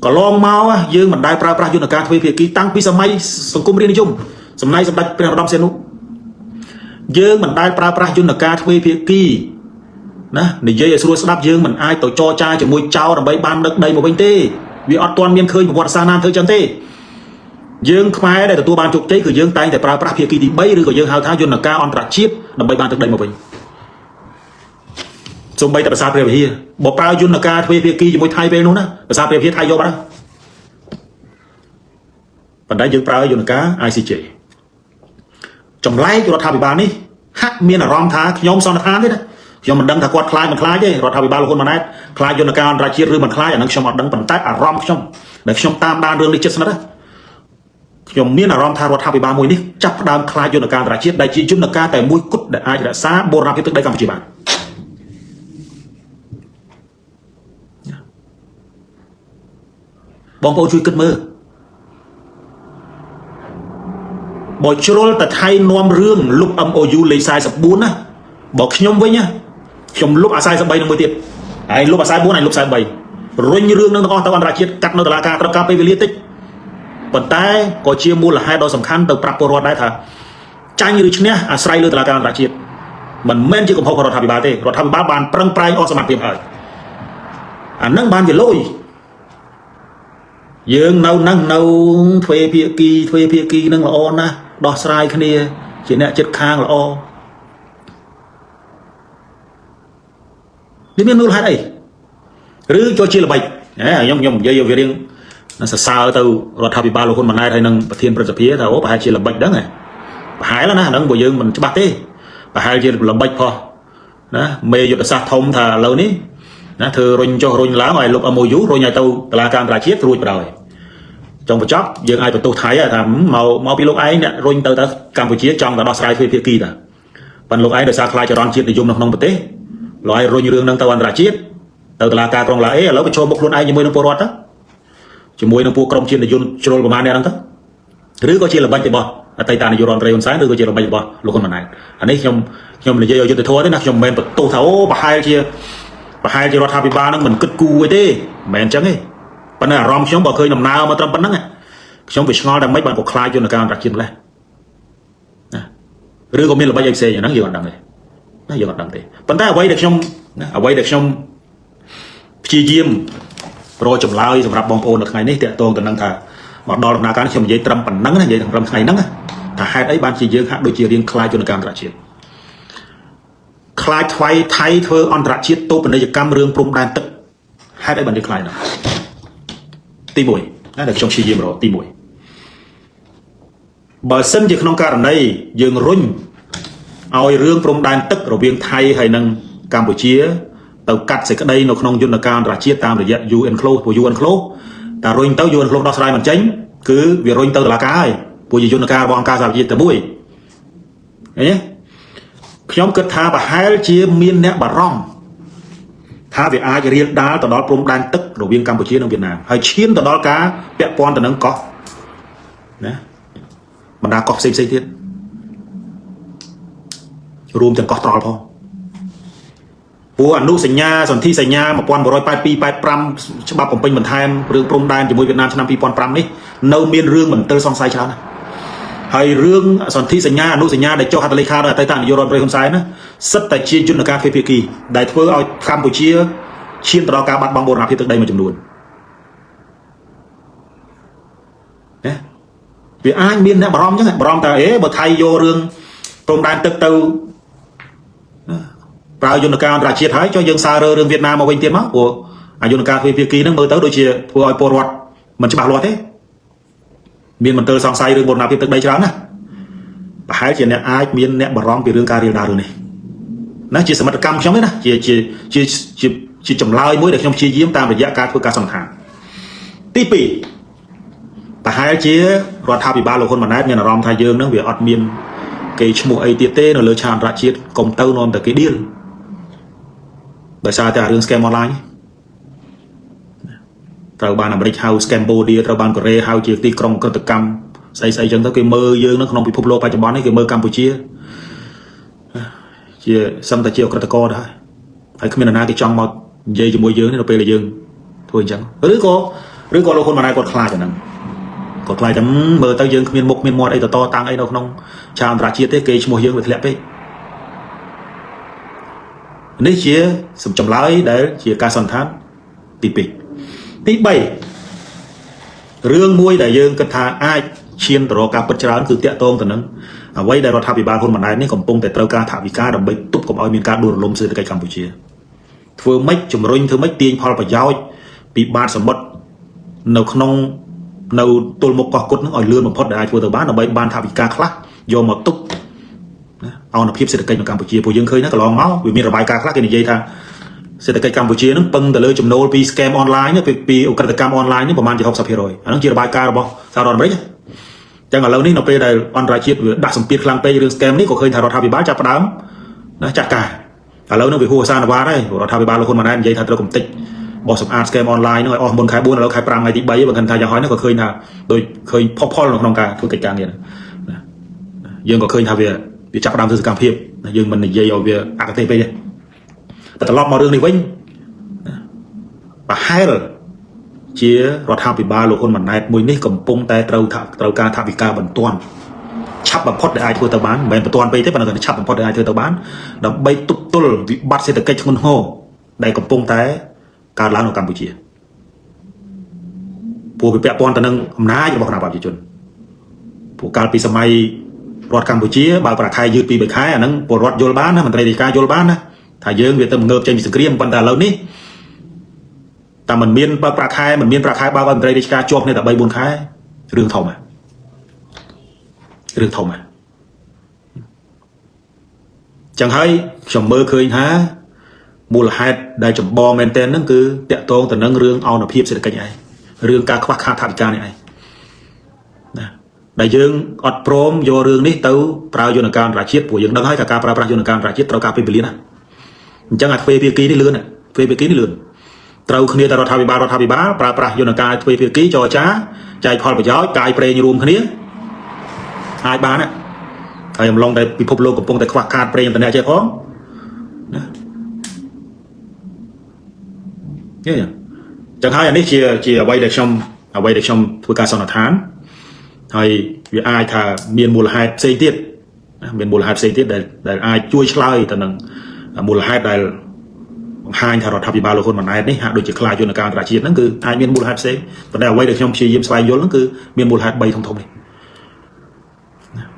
កន្លងមកយើងមិនដែលប្រើប្រាស់យន្តការទ្វេភាគីតាំងពីសម័យសង្គមរាស្ត្រនិយមសម័យសម្ដេចព្រះនរោត្តមសីហនុយើងមិនដែលប្រើប្រាស់យន្តការទ្វេភាគីណានិយាយឲ្យស្រួលស្ដាប់យើងមិនអាចទៅចរចាជាមួយចៅដើម្បីបានដឹកដីមកវិញទេវាអត់ទាន់មានឃើញប្រវត្តិសាស្ត្រណាធ្វើចឹងទេយើងខ្មែរដែលទទួលបានជោគជ័យគឺយើងតែងតែប្រើប្រាស់ភាគីទី3ឬក៏យើងហៅថាយន្តការអន្តរជាតិដើម្បីបានទឹកដីមកវិញសូម្បីតែប្រាសាទព្រះវិហារបើប្រើយន្តការទ្វេភាគីជាមួយថៃពេលនោះណាប្រាសាទព្រះវិហារថៃយកបានប៉ុន្តែយើងប្រើយន្តការ ICJ ចម្លែករដ្ឋាភិបាលនេះហាក់មានអារម្មណ៍ថាខ្ញុំសន្និដ្ឋានទេណា ខ្ញុំមិនដឹងថាគាត់ខ្លាចមិនខ្លាចទេរដ្ឋាភិបាលលោកហ៊ុនម៉ាណែតខ្លាចយន្តការអន្តរជាតិឬមិនខ្លាចអានឹងខ្ញុំអត់ដឹងប៉ុន្តែអារម្មណ៍ខ្ញុំដែលខ្ញុំតាមដានរឿងនេះជិតស្និទ្ធខ្ញុំមានអារម្មណ៍ថារដ្ឋាភិបាលមួយនេះចាប់ផ្ដើមខ្លាចយន្តការអន្តរជាតិដែលជាយន្តការតែមួយគត់ដែលអាចរក្សាបូរណភាពទឹកដីកម្ពុជាបានបងប្អូនជួយគិតមើលបើជ្រុលតែថៃនាំរឿងលុប MOU លេខ44ណាបើខ្ញុំវិញណាខ្ញុំលុបអា43នឹងមួយទៀតហើយលុបអា44ហើយលុប43រុញរឿងនឹងទាំងអស់ទៅអន្តរជាតិកាត់នៅតុលាការត្រូវការពេលវេលាតិចប៉ុន្តែក៏ជាមូលហេតុដ៏សំខាន់ទៅប្រាប់ពលរដ្ឋដែរថាចាញ់ឬឈ្នះអាស្រ័យលើតុលាការអន្តរជាតិមិនមែនជាកំហុសរបស់រដ្ឋាភិបាលទេរដ្ឋាភិបាលបានប្រឹងប្រែងអស់សមត្ថភាពហើយអានឹងបានវាលុយយើងនៅទ្វេភាគីនឹងល្អណាស់ដោះស្រាយគ្នាជាអ្នកចិត្តខាងល្អនេះមានមូលហេតុអីឬចូលជាល្បិចខ្ញុំនិយាយវារៀងសរសើរទៅរដ្ឋាភិបាលលោកហ៊ុនម៉ាណែតហើយនឹងប្រធានព្រឹទ្ធសភាថាអូប្រហែលជាល្បិចហ្នឹងប្រហែលណាហ្នឹងបើយើងមិនច្បាស់ទេប្រហែលជាល្បិចផុសណាមេយុទ្ធសាស្ត្រធំថាឥឡូវនេះណាធ្វើរុញចុះរុញឡើងឲ្យលុប MOU រុញឲ្យទៅតុលាការអន្តរជាតិរួចបណ្ដោយចង់បញ្ចប់យើងអាចបន្ទោសថៃថាមកពីលោកឯងអ្នករុញទៅកម្ពុជាចង់តែដោះស្រាយទ្វេភាគីតាប៉ុន្តែលោកឯងដោយសារខ្លាចចរន្តជាតិនិយមនៅក្នុងប្រទេសលោកឯងរុញរឿងហ្នឹងទៅអន្តរជាតិទៅតុលាការក្រុងឡាអេឥឡូវបញ្ចូលមុខខ្លួនឯងជាមួយនឹងពលរដ្ឋទៅជាមួយនឹងពួកក្រុមជាតិនិយមជ្រុលប្រមាណអ្នកហ្នឹងទៅឬក៏ជាល្បិចរបស់អតីតនាយករដ្ឋមន្ត្រីហ៊ុនសែនឬក៏ជាល្បិចរបស់លោកហ៊ុនម៉ាណែតអានេះខ្ញុំនិយាយឲ្យយុត្តិធម៌ទេណាខ្ញុំមិនមែនបន្ទោសថាអូប្រហែលជារដ្ឋាភិបាលហ្នឹងមិនគិតគូរអីទេមិនមែនអញ្ចឹងទេប៉ុន្តែអារម្មណ៍ខ្ញុំបើឃើញដំណើរមកត្រឹមប៉ុណ្្នឹងខ្ញុំវាឆ្ងល់តែមិនបានក៏ខ្លាចយន្តការអន្តរជាតិម្លេះណាឬក៏មានល្បិចអីផ្សេងហ្នឹងយើងអត់ដឹងទេណាយើងអត់ដឹងទេប៉ុន្តែអ្វីដែលខ្ញុំព្យាយាមរកចម្លើយសម្រាប់បងប្អូននៅថ្ងៃនេះតើតងទៅនឹងថាមកដល់ដំណើរការខ្ញុំនិយាយត្រឹមប៉ុណ្្នឹងណានិយាយត្រឹមថ្ងៃហ្នឹងថាហេតុអីបានជាយើងហាក់ដូចជារៀងខ្លាចយន្តការអន្តរជាតិខ្លាចថៃធ្វើអន្តរជាតិតូបនីយកម្មរឿងព្រំដែនទឹកហេតុអីបានយើងខ្លាចហ្នឹងទី1ណាដែលខ្ញុំព្យាយាមរកទី1បើសិនជាក្នុងករណីយើងរុញឲ្យរឿងព្រំដែនទឹករវាងថៃហើយនិងកម្ពុជាទៅកាត់សេចក្តីនៅក្នុងយន្តការអន្តរជាតិតាមរយៈ UN Close ព្រោះ UN Close តែរុញទៅ UN Close ដោះស្រាយមិនចេញគឺវារុញទៅតុលាការហើយព្រោះជាយន្តការរបស់អង្គការសហប្រជាជាតិតែមួយឃើញទេខ្ញុំគិតថាប្រហែលជាមានអ្នកបារម្ភថាវាអាចរៀលដាលទៅដល់ព្រំដែនទឹករវាងកម្ពុជានិងវៀតណាមហើយឈានទៅដល់ការពាក់ព័ន្ធទៅនឹងកោះណាបណ្ដាកោះផ្សេងទៀតរួមទាំងកោះត្រល់ផងព្រោះអនុសញ្ញាសន្ធិសញ្ញា1982-85ច្បាប់បំពេញបន្ថែមរឿងព្រំដែនជាមួយវៀតណាមឆ្នាំ2005នេះនៅមានរឿងមន្ទិលសង្ស័យច្រើនណាស់ហើយរឿងសន្ធិសញ្ញាអនុសញ្ញាដែលចុះហត្ថលេខាដោយអតីតនាយករដ្ឋមន្ត្រីហ៊ុនសែនណាសិតតែជាយន្តការទ្វេភាគីដែលធ្វើឲ្យកម្ពុជាឈានទៅដល់ការបាត់បង់បូរណភាពទឹកដីមួយចំនួនណាវាអាចមានអ្នកបារម្ភអញ្ចឹងបារម្ភថាបើថៃយករឿងព្រំដែនទឹកទៅប្រើយន្តការអន្តរជាតិហើយចុះយើងសាររឿងវៀតណាមមកវិញទៀតមកព្រោះអាយន្តការទ្វេភាគីហ្នឹងមើលទៅដូចជាធ្វើឲ្យពលរដ្ឋមិនច្បាស់លាស់ទេមានមន្ទិលសង្ស័យរឿងបូរណភាពទឹកដីច្រើនណាស់ប្រហែលជាអ្នកអាចមានអ្នកបារម្ភពីរឿងការរាលដាលរឿងនេះណាជាសមិទ្ធកម្មខ្ញុំទេណាជាចម្លើយមួយដែលខ្ញុំព្យាយាមតាមរយៈការធ្វើការសន្និដ្ឋានទី2ប្រហែលជារដ្ឋាភិបាលលោកហ៊ុនម៉ាណែតមានអារម្មណ៍ថាយើងនឹងវាអត់មានគេឈ្មោះអីទៀតទេនៅលើឆាកអន្តរជាតិកុំទៅនាំតែគេឌីលដោយសារតែរឿង scam online ត្រូវបានអាមេរិកហៅ Cambodia ត្រូវបានកូរ៉េហៅជាទីក្រុងក្រតកម្មស្អីចឹងទៅគេមើលយើងនៅក្នុងពិភពលោកបច្ចុប្បន្ននេះគេមើលកម្ពុជាជាសឹងតែជាអក្រិតកោដែរហើយគ្មាននរណាគេចង់មកនិយាយជាមួយយើងនៅពេលដែលយើងធ្វើអញ្ចឹងឬក៏លោកហ៊ុនម៉ាណែតគាត់ខ្លាចអាហ្នឹងគាត់ខ្លាចតែមើលទៅយើងគ្មានមុខមានមាត់អីតតាំងអីនៅក្នុងឆាកអន្តរជាតិទេគេឈ្មោះយើងវាធ្លាក់ពេកនេះជាចម្លើយដែលជាការសន្និដ្ឋានទី2ទី3រឿងមួយដែលយើងគិតថាអាចឈានទៅរកការពិតច្រើនគឺតាក់ទងទៅនឹងអ្វីដែលរដ្ឋាភិបាលហ៊ុនម៉ាណែតនេះកំពុងតែត្រូវការថវិកាដើម្បីទប់កុំឲ្យមានការដួលរលំសេដ្ឋកិច្ចកម្ពុជាធ្វើម៉េចជំរុញធ្វើម៉េចទាញផលប្រយោជន៍ពីបាតសមុទ្រនៅក្នុងនៅទល់មុខកោះគុតនឹងឲ្យលឿនបំផុតដែលអាចធ្វើទៅបានដើម្បីបានថវិកាខ្លះយកមកទប់ เอาหน้าเพียบเศรษฐกิจของกัมพูชีพวกยังเคยนะก็ลองเมาวิมีระบายการคลาดกันในใจทางเศรษฐกิจกัมพูชีนั้นปึงแต่เลยจำนวนปีสแกมออนไลน์เนี่ยปีอุกฤษกรรมออนไลน์เนี่ยประมาณจะ60%อันนั้นจีระบายการบอกสารอนไปเนี่ยจังหวะเรานี่เราไปได้ออนไลน์ชีพดักสัมปีคลังไปเรื่องสแกมนี่ก็เคยถ่ายเราทำไปบ้านจับประดามนะจัดการแต่เราเนี่ยไปหัวซาหน้าบ้านได้เราทำไปบ้านเราคนมาได้ใจถ่ายเรากลุ่มติดบอกสัมอาร์สแกมออนไลน์เนี่ยอ๋อบนขายบุญเราขายปรางไงที่ใบบางคนถ่ายอย่างห้อยนี่ก็เคยนะโดยเคยพ่อลงน้องการธุรกิจการเนี่ยยังก็เคยทำvềจับประดามธุรกิจการเพียบยังมันใหญ่เอาvềอากาศไปเนี่ยแต่ตลอดมาเรื่องนี้วิ่งvà hai rồi chia rồi thao bị ba lô con mình này mùi ní cầm pung tay trâu ca thao bị ca bẩn toàn chắp bằng phốt để ai thua tao bán bèn toàn bay thế mà gần chắp bằng phốt để ai thua tao bán đập bay tụt tul bị bắt sẽ được cây trong hồ đây cầm pung tay ca lá ở Campuchia phù bị bẹp toàn tao nâng ná cho bọc nào bảo chỉ chuẩn phù ca bị sầm mai rọt Campuchia bảo cả khai dư bị bị khai à nâng phù rọt vô bán á mình tây đi ca vô bán á thải dương việt tâm ngợp trên bị sừng kriêm quan ta lâu níแต่มันมีปลาคายมันมีปลาคายบางวันใจดิชกาจบในแต่ใบบุญคายเรื่องทอมจังให้ชมเบอร์เคยฮะมูลเหตุได้จำบอแมนเทนนั่นคือเตะตรงแต่นั่งเรื่องเอาหน้าเพียบเศรษฐกิจไงเรื่องการควักค่าทาสการไงนะได้ยังอดพร้อมโยเรื่องนี้เต้าปราโยนการราชิตผู้ยังดังให้กับการปราโยนการราชิตเราการเป็นบิลินะจังอาจเฟย์เปียกีนี่เลื่อนเฟย์เปียกีนี่เลื่อนเราคนนี้แต่เราทำวิบาปราโยนการทวีพิกีจอจ้าใจพอประย้อยกายเปรย์รวมคนนี้หายบ้านน่ะไอ้ผมลองได้พิภพโลกกับปงแต่ควักขาดเปรย์แต่เนี่ยใจพร้อมเนี่ยจังให้อันนี้เชียร์ไว้เด็กชมทุกการสอนฐานให้วิไอถ้าเมียนมูลหายเสียติดเมียนมูลหายเสียติดได้ไอช่วยช่วยแต่หนึ่งมูลหายได้hai thằng họ thắp ba lôคนมันnày đấy hạ đội chỉ khai cho nó càng trả tiền nó cứ hai miền mùa hạt xe và đây quay được trong chi yếm xoay vô nó cứ miền mùa hạt bay thông thông này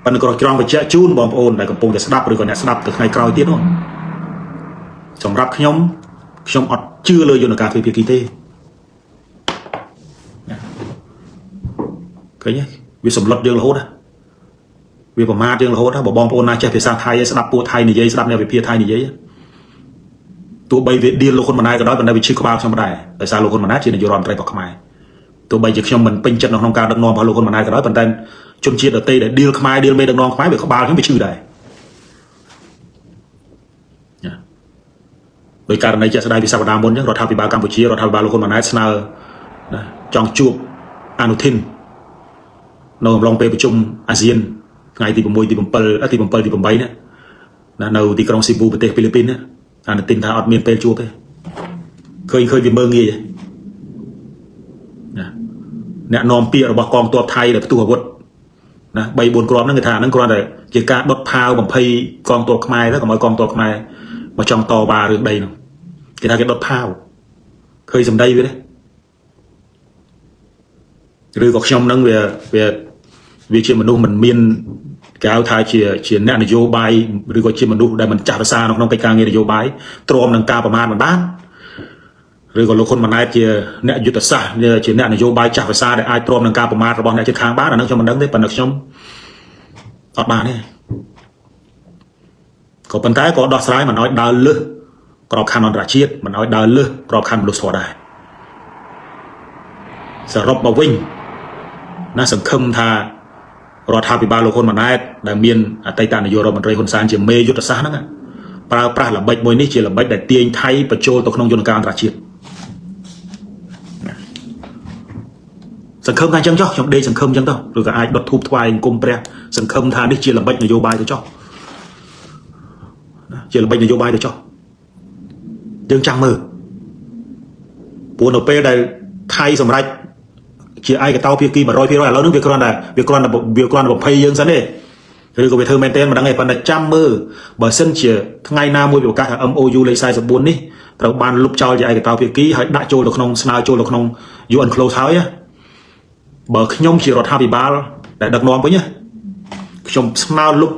bạn còn trong cái chợ chun bom ôn này còn pung để snap rồi còn để snap từ ngày cày tiếp luôn trong rap nhóm ọt chưa lời cho nó càng về kỳ tê cái nhé vì sầm lật dương là hốt á vì bỏ ma dương là hốt á bỏ bom ôn này chạy về sang Thái snap po Thái này dây snap này về phía Thái này dâyตัวใบเดียนโลคนมันได้ก็ได้เป็นได้วิชิตบ้าช่างไม่ได้แต่ซาโลคนมันได้ที่ในยูรอนไตรปกขมายตัวใบจากช่างมันเป็นจัดน้องการดังนองพอโลคนมันได้ก็ได้เป็นแต่จนเชียร์เตะเดียนขมายเดียนไม่ดังนองขมายแบบเขาบ้าเขาไม่ชื่อใดโดยการในจะแสดงวิสาบดามบนเนี่ยเราทำปีบากัมพูชีเราทำบาโลคนมันได้สนาจองจูบอนุทินเราลองไปประชุมอาเซียนไงที่ผมมวยที่ผมเปิลที่ผมใบเนี่ยเราที่กรุงซิบูประเทศฟิลิปปินส์เนี่ยอันตินทาอดเมียนเปจูไปเคยวิเมืองงี้เนี่ยนอมเปียระบบกองตัวไทยเลยตัวอาวุธนะใบบนกรอบนั่งกระถางนั่งกรอบเลยเกี่ยวกับดดพาวบังเพยกองตัวขมายแล้วก็มากองตัวขมายมาจองต่อบาเรื่องใดนึงเกี่ยวกับดดพาวเคยสำได้ไว้เลยหรือก็ชมนั่งเวียเชื่อมนุษย์มันเมียนก้าวทายเชียร์แนนโยบายหรือก็เชียร์มนุษย์ได้มันจ่าภาษาน้องไปการเงินนโยบายตรวมดังกาประมาณมันบ้านหรือก็ลูกคนมันได้เชียร์แนยุทธศาสตร์เชียร์แนนโยบายจ่าภาษาได้ไอตรวมดังกาประมาณระบอบแนวจิตค้างบ้านนั่งชมมันดังได้ปันนักชมอดมาเนี่ยก็ปัญหาก็ดอสไลด์มันน้อยดาวลึกกรอบคันนอนราชีตมันน้อยดาวลึกกรอบคันบลูสโซได้สรุปมาวิ่งน่าสังคมทารอทาปิบาโลคนมันได้แต่เมียนไตตานโยรมันเรคนสารเจียเมยุทธศาสตร์นั่นแหละปลาหลับใบมวยนี่เจียหลับใบแต่เตียงไทยประโจตกนองยนการราชีตสังคมการจังจ่อtrong đâyสังคมจังต่อหรือก็ไอ้ดดทุบทวายกลมเปรี้ยสังคมทานนี่เจียหลับใบนโยบายตัวจ่อเจียหลับใบนโยบายตัวจ่อยังจังมือปูนเอาเป้ได้ไทยสำหรับเชียร์ไอ้กับเต้าเพียกีมาร้อยแล้วนึกเบียกรอนแบบพยยังสันเด้หรือก็ไปเธอแมนเทนมาดังไงปันได้จำมือบ่เส้นเชียร์ทั้งไงหน้ามวยแบบการMOUเลยใส่สมบูรณ์นี่เราบานลุกเจ้าไอ้กับเต้าเพียกีให้ได้โจลขนมสนาโจลขนมยูอันโคลเท้าเนี่ยบ่ขยมเชียร์รอท่าปีบาลแต่ดักนองไปเนี่ยขยมสนาลุก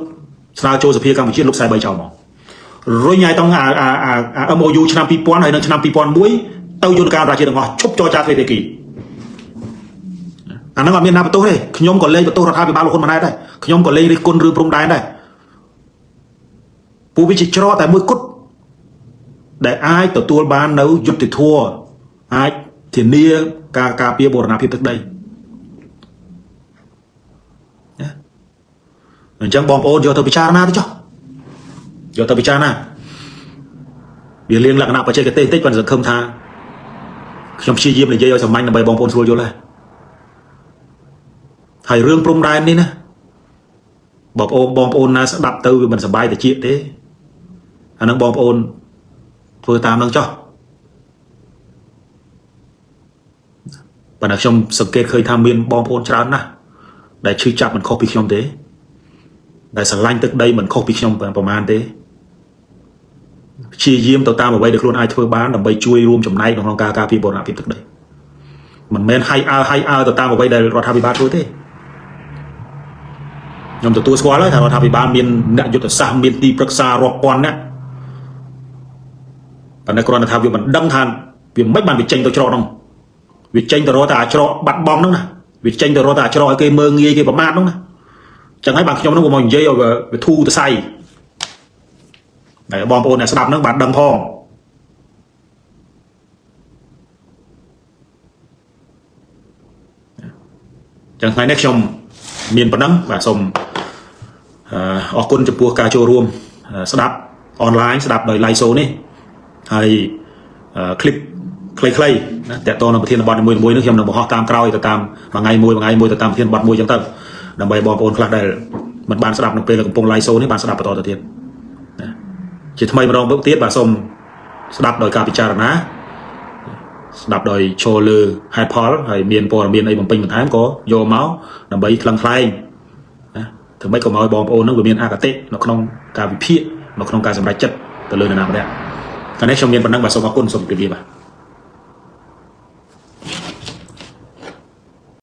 สนาโจสเพียกังเชียร์ลุกใส่ใบเจ้าหมอร้อยใหญ่ต้องMOUชนะปีปอนให้นั่งชนะปีปอนบุ้ยเต้าโยนการราชดังหอชุบจอจ่าเพียกีอันนั้นก็มีนาประตูเลยขยมก่อนเลยประตูราคาไปบ้านเราคนมาได้ขยมก่อนเลยคนรื้อปรุงได้ ពួកវាជាច្រកតែមួយគត់ដែលអាចទទួលបាននៅយុត្តិធម៌អាចធានាការការពារបូរណភាពទឹកដីអញ្ចឹងបងប្អូនយកទៅពិចារណាទៅចុះយកទៅពិចារណាវាលៀងលក្ខណៈបច្ចេកទេសតិចប៉ុន្តែសង្ឃឹមថាខ្ញុំព្យាយាមនិយាយឲ្យសាមញ្ញដើម្បីបងប្អូនស្រួលយល់ដែរហើយរឿងព្រំដែននេះណាបងប្អូនណាស្ដាប់ទៅវាមិនសប្បាយតិចទេអានឹងបងប្អូនធ្វើតាមនឹងចុះប៉ុន្តែខ្ញុំសង្កេតឃើញថាមានបងប្អូនច្រើនណាស់ដែលឈឺចាប់មិនខុសពីខ្ញុំទេដែលស្រឡាញ់ទឹកដីមិនខុសពីខ្ញុំប្រហែលទេព្យាយាមទៅតាមអ្វីដែលខ្លួនអាចធ្វើបានដើម្បីជួយរួមចំណែកក្នុងការការពារបូរណភាពទឹកដីមិនមែនហៃអើទៅតាមអ្វីដែលរដ្ឋាភិបាលធ្វើទេខ្ញុំទទួលស្គាល់ហើយថារដ្ឋាភិបាលមានអ្នកយុទ្ធសាស្ត្រមានទីប្រឹក្សារាប់ពាន់អ្នកប៉ុន្តែគ្រាន់តែថាវាមិនដឹងថាវាមិនបានវាចេញទៅច្រកហ្នឹងវាចេញទៅរកតែច្រកបាត់បង់ហ្នឹងណាវាចេញទៅរកតែច្រកឲ្យគេមើងងាយគេប្រមាថហ្នឹងណាចឹងហើយបាទខ្ញុំហ្នឹងមកនិយាយឲ្យវាធូរទៅសៃតែបងប្អូនអ្នកស្ដាប់ហ្នឹងបានដឹងផងចឹងថ្ងៃនេះខ្ញុំមានប៉ុណ្ណឹងបាទសូមអរគុណចំពោះការចូលរួមស្ដាប់អនឡាញស្ដាប់ដោយ live show នេះហើយคลิปខ្លីៗណាតើតើនៅប្រធានបទមួយនេះខ្ញុំនឹងបង្ហោះតាមក្រោយទៅតាមថ្ងៃមួយទៅតាមប្រធានបទមួយចឹងទៅដើម្បីបងប្អូនខ្លះដែលមិនបានស្ដាប់នៅពេលកំពុង live show នេះបានស្ដាប់បន្តទៅទៀតណាជាថ្មីម្ដងទៀតបាទសូមស្ដាប់ដោយការពិចារណាស្ដាប់ដោយចូលលើហេតុផលហើយមានព័ត៌មានអីបំពេញបន្ថែមក៏យកមកដើម្បីថ្លឹងថ្លែងណាធ្វើម៉េចកុំឲ្យបងប្អូននឹងវាមានអគតិនៅក្នុងការវិភាគនៅក្នុងការសម្រេចចិត្តទៅលើនរណាម្នាក់ថ្ងៃនេះខ្ញុំមានប៉ុណ្ណឹងបាទសូមអរគុណសូមជម្រាបលាបាទ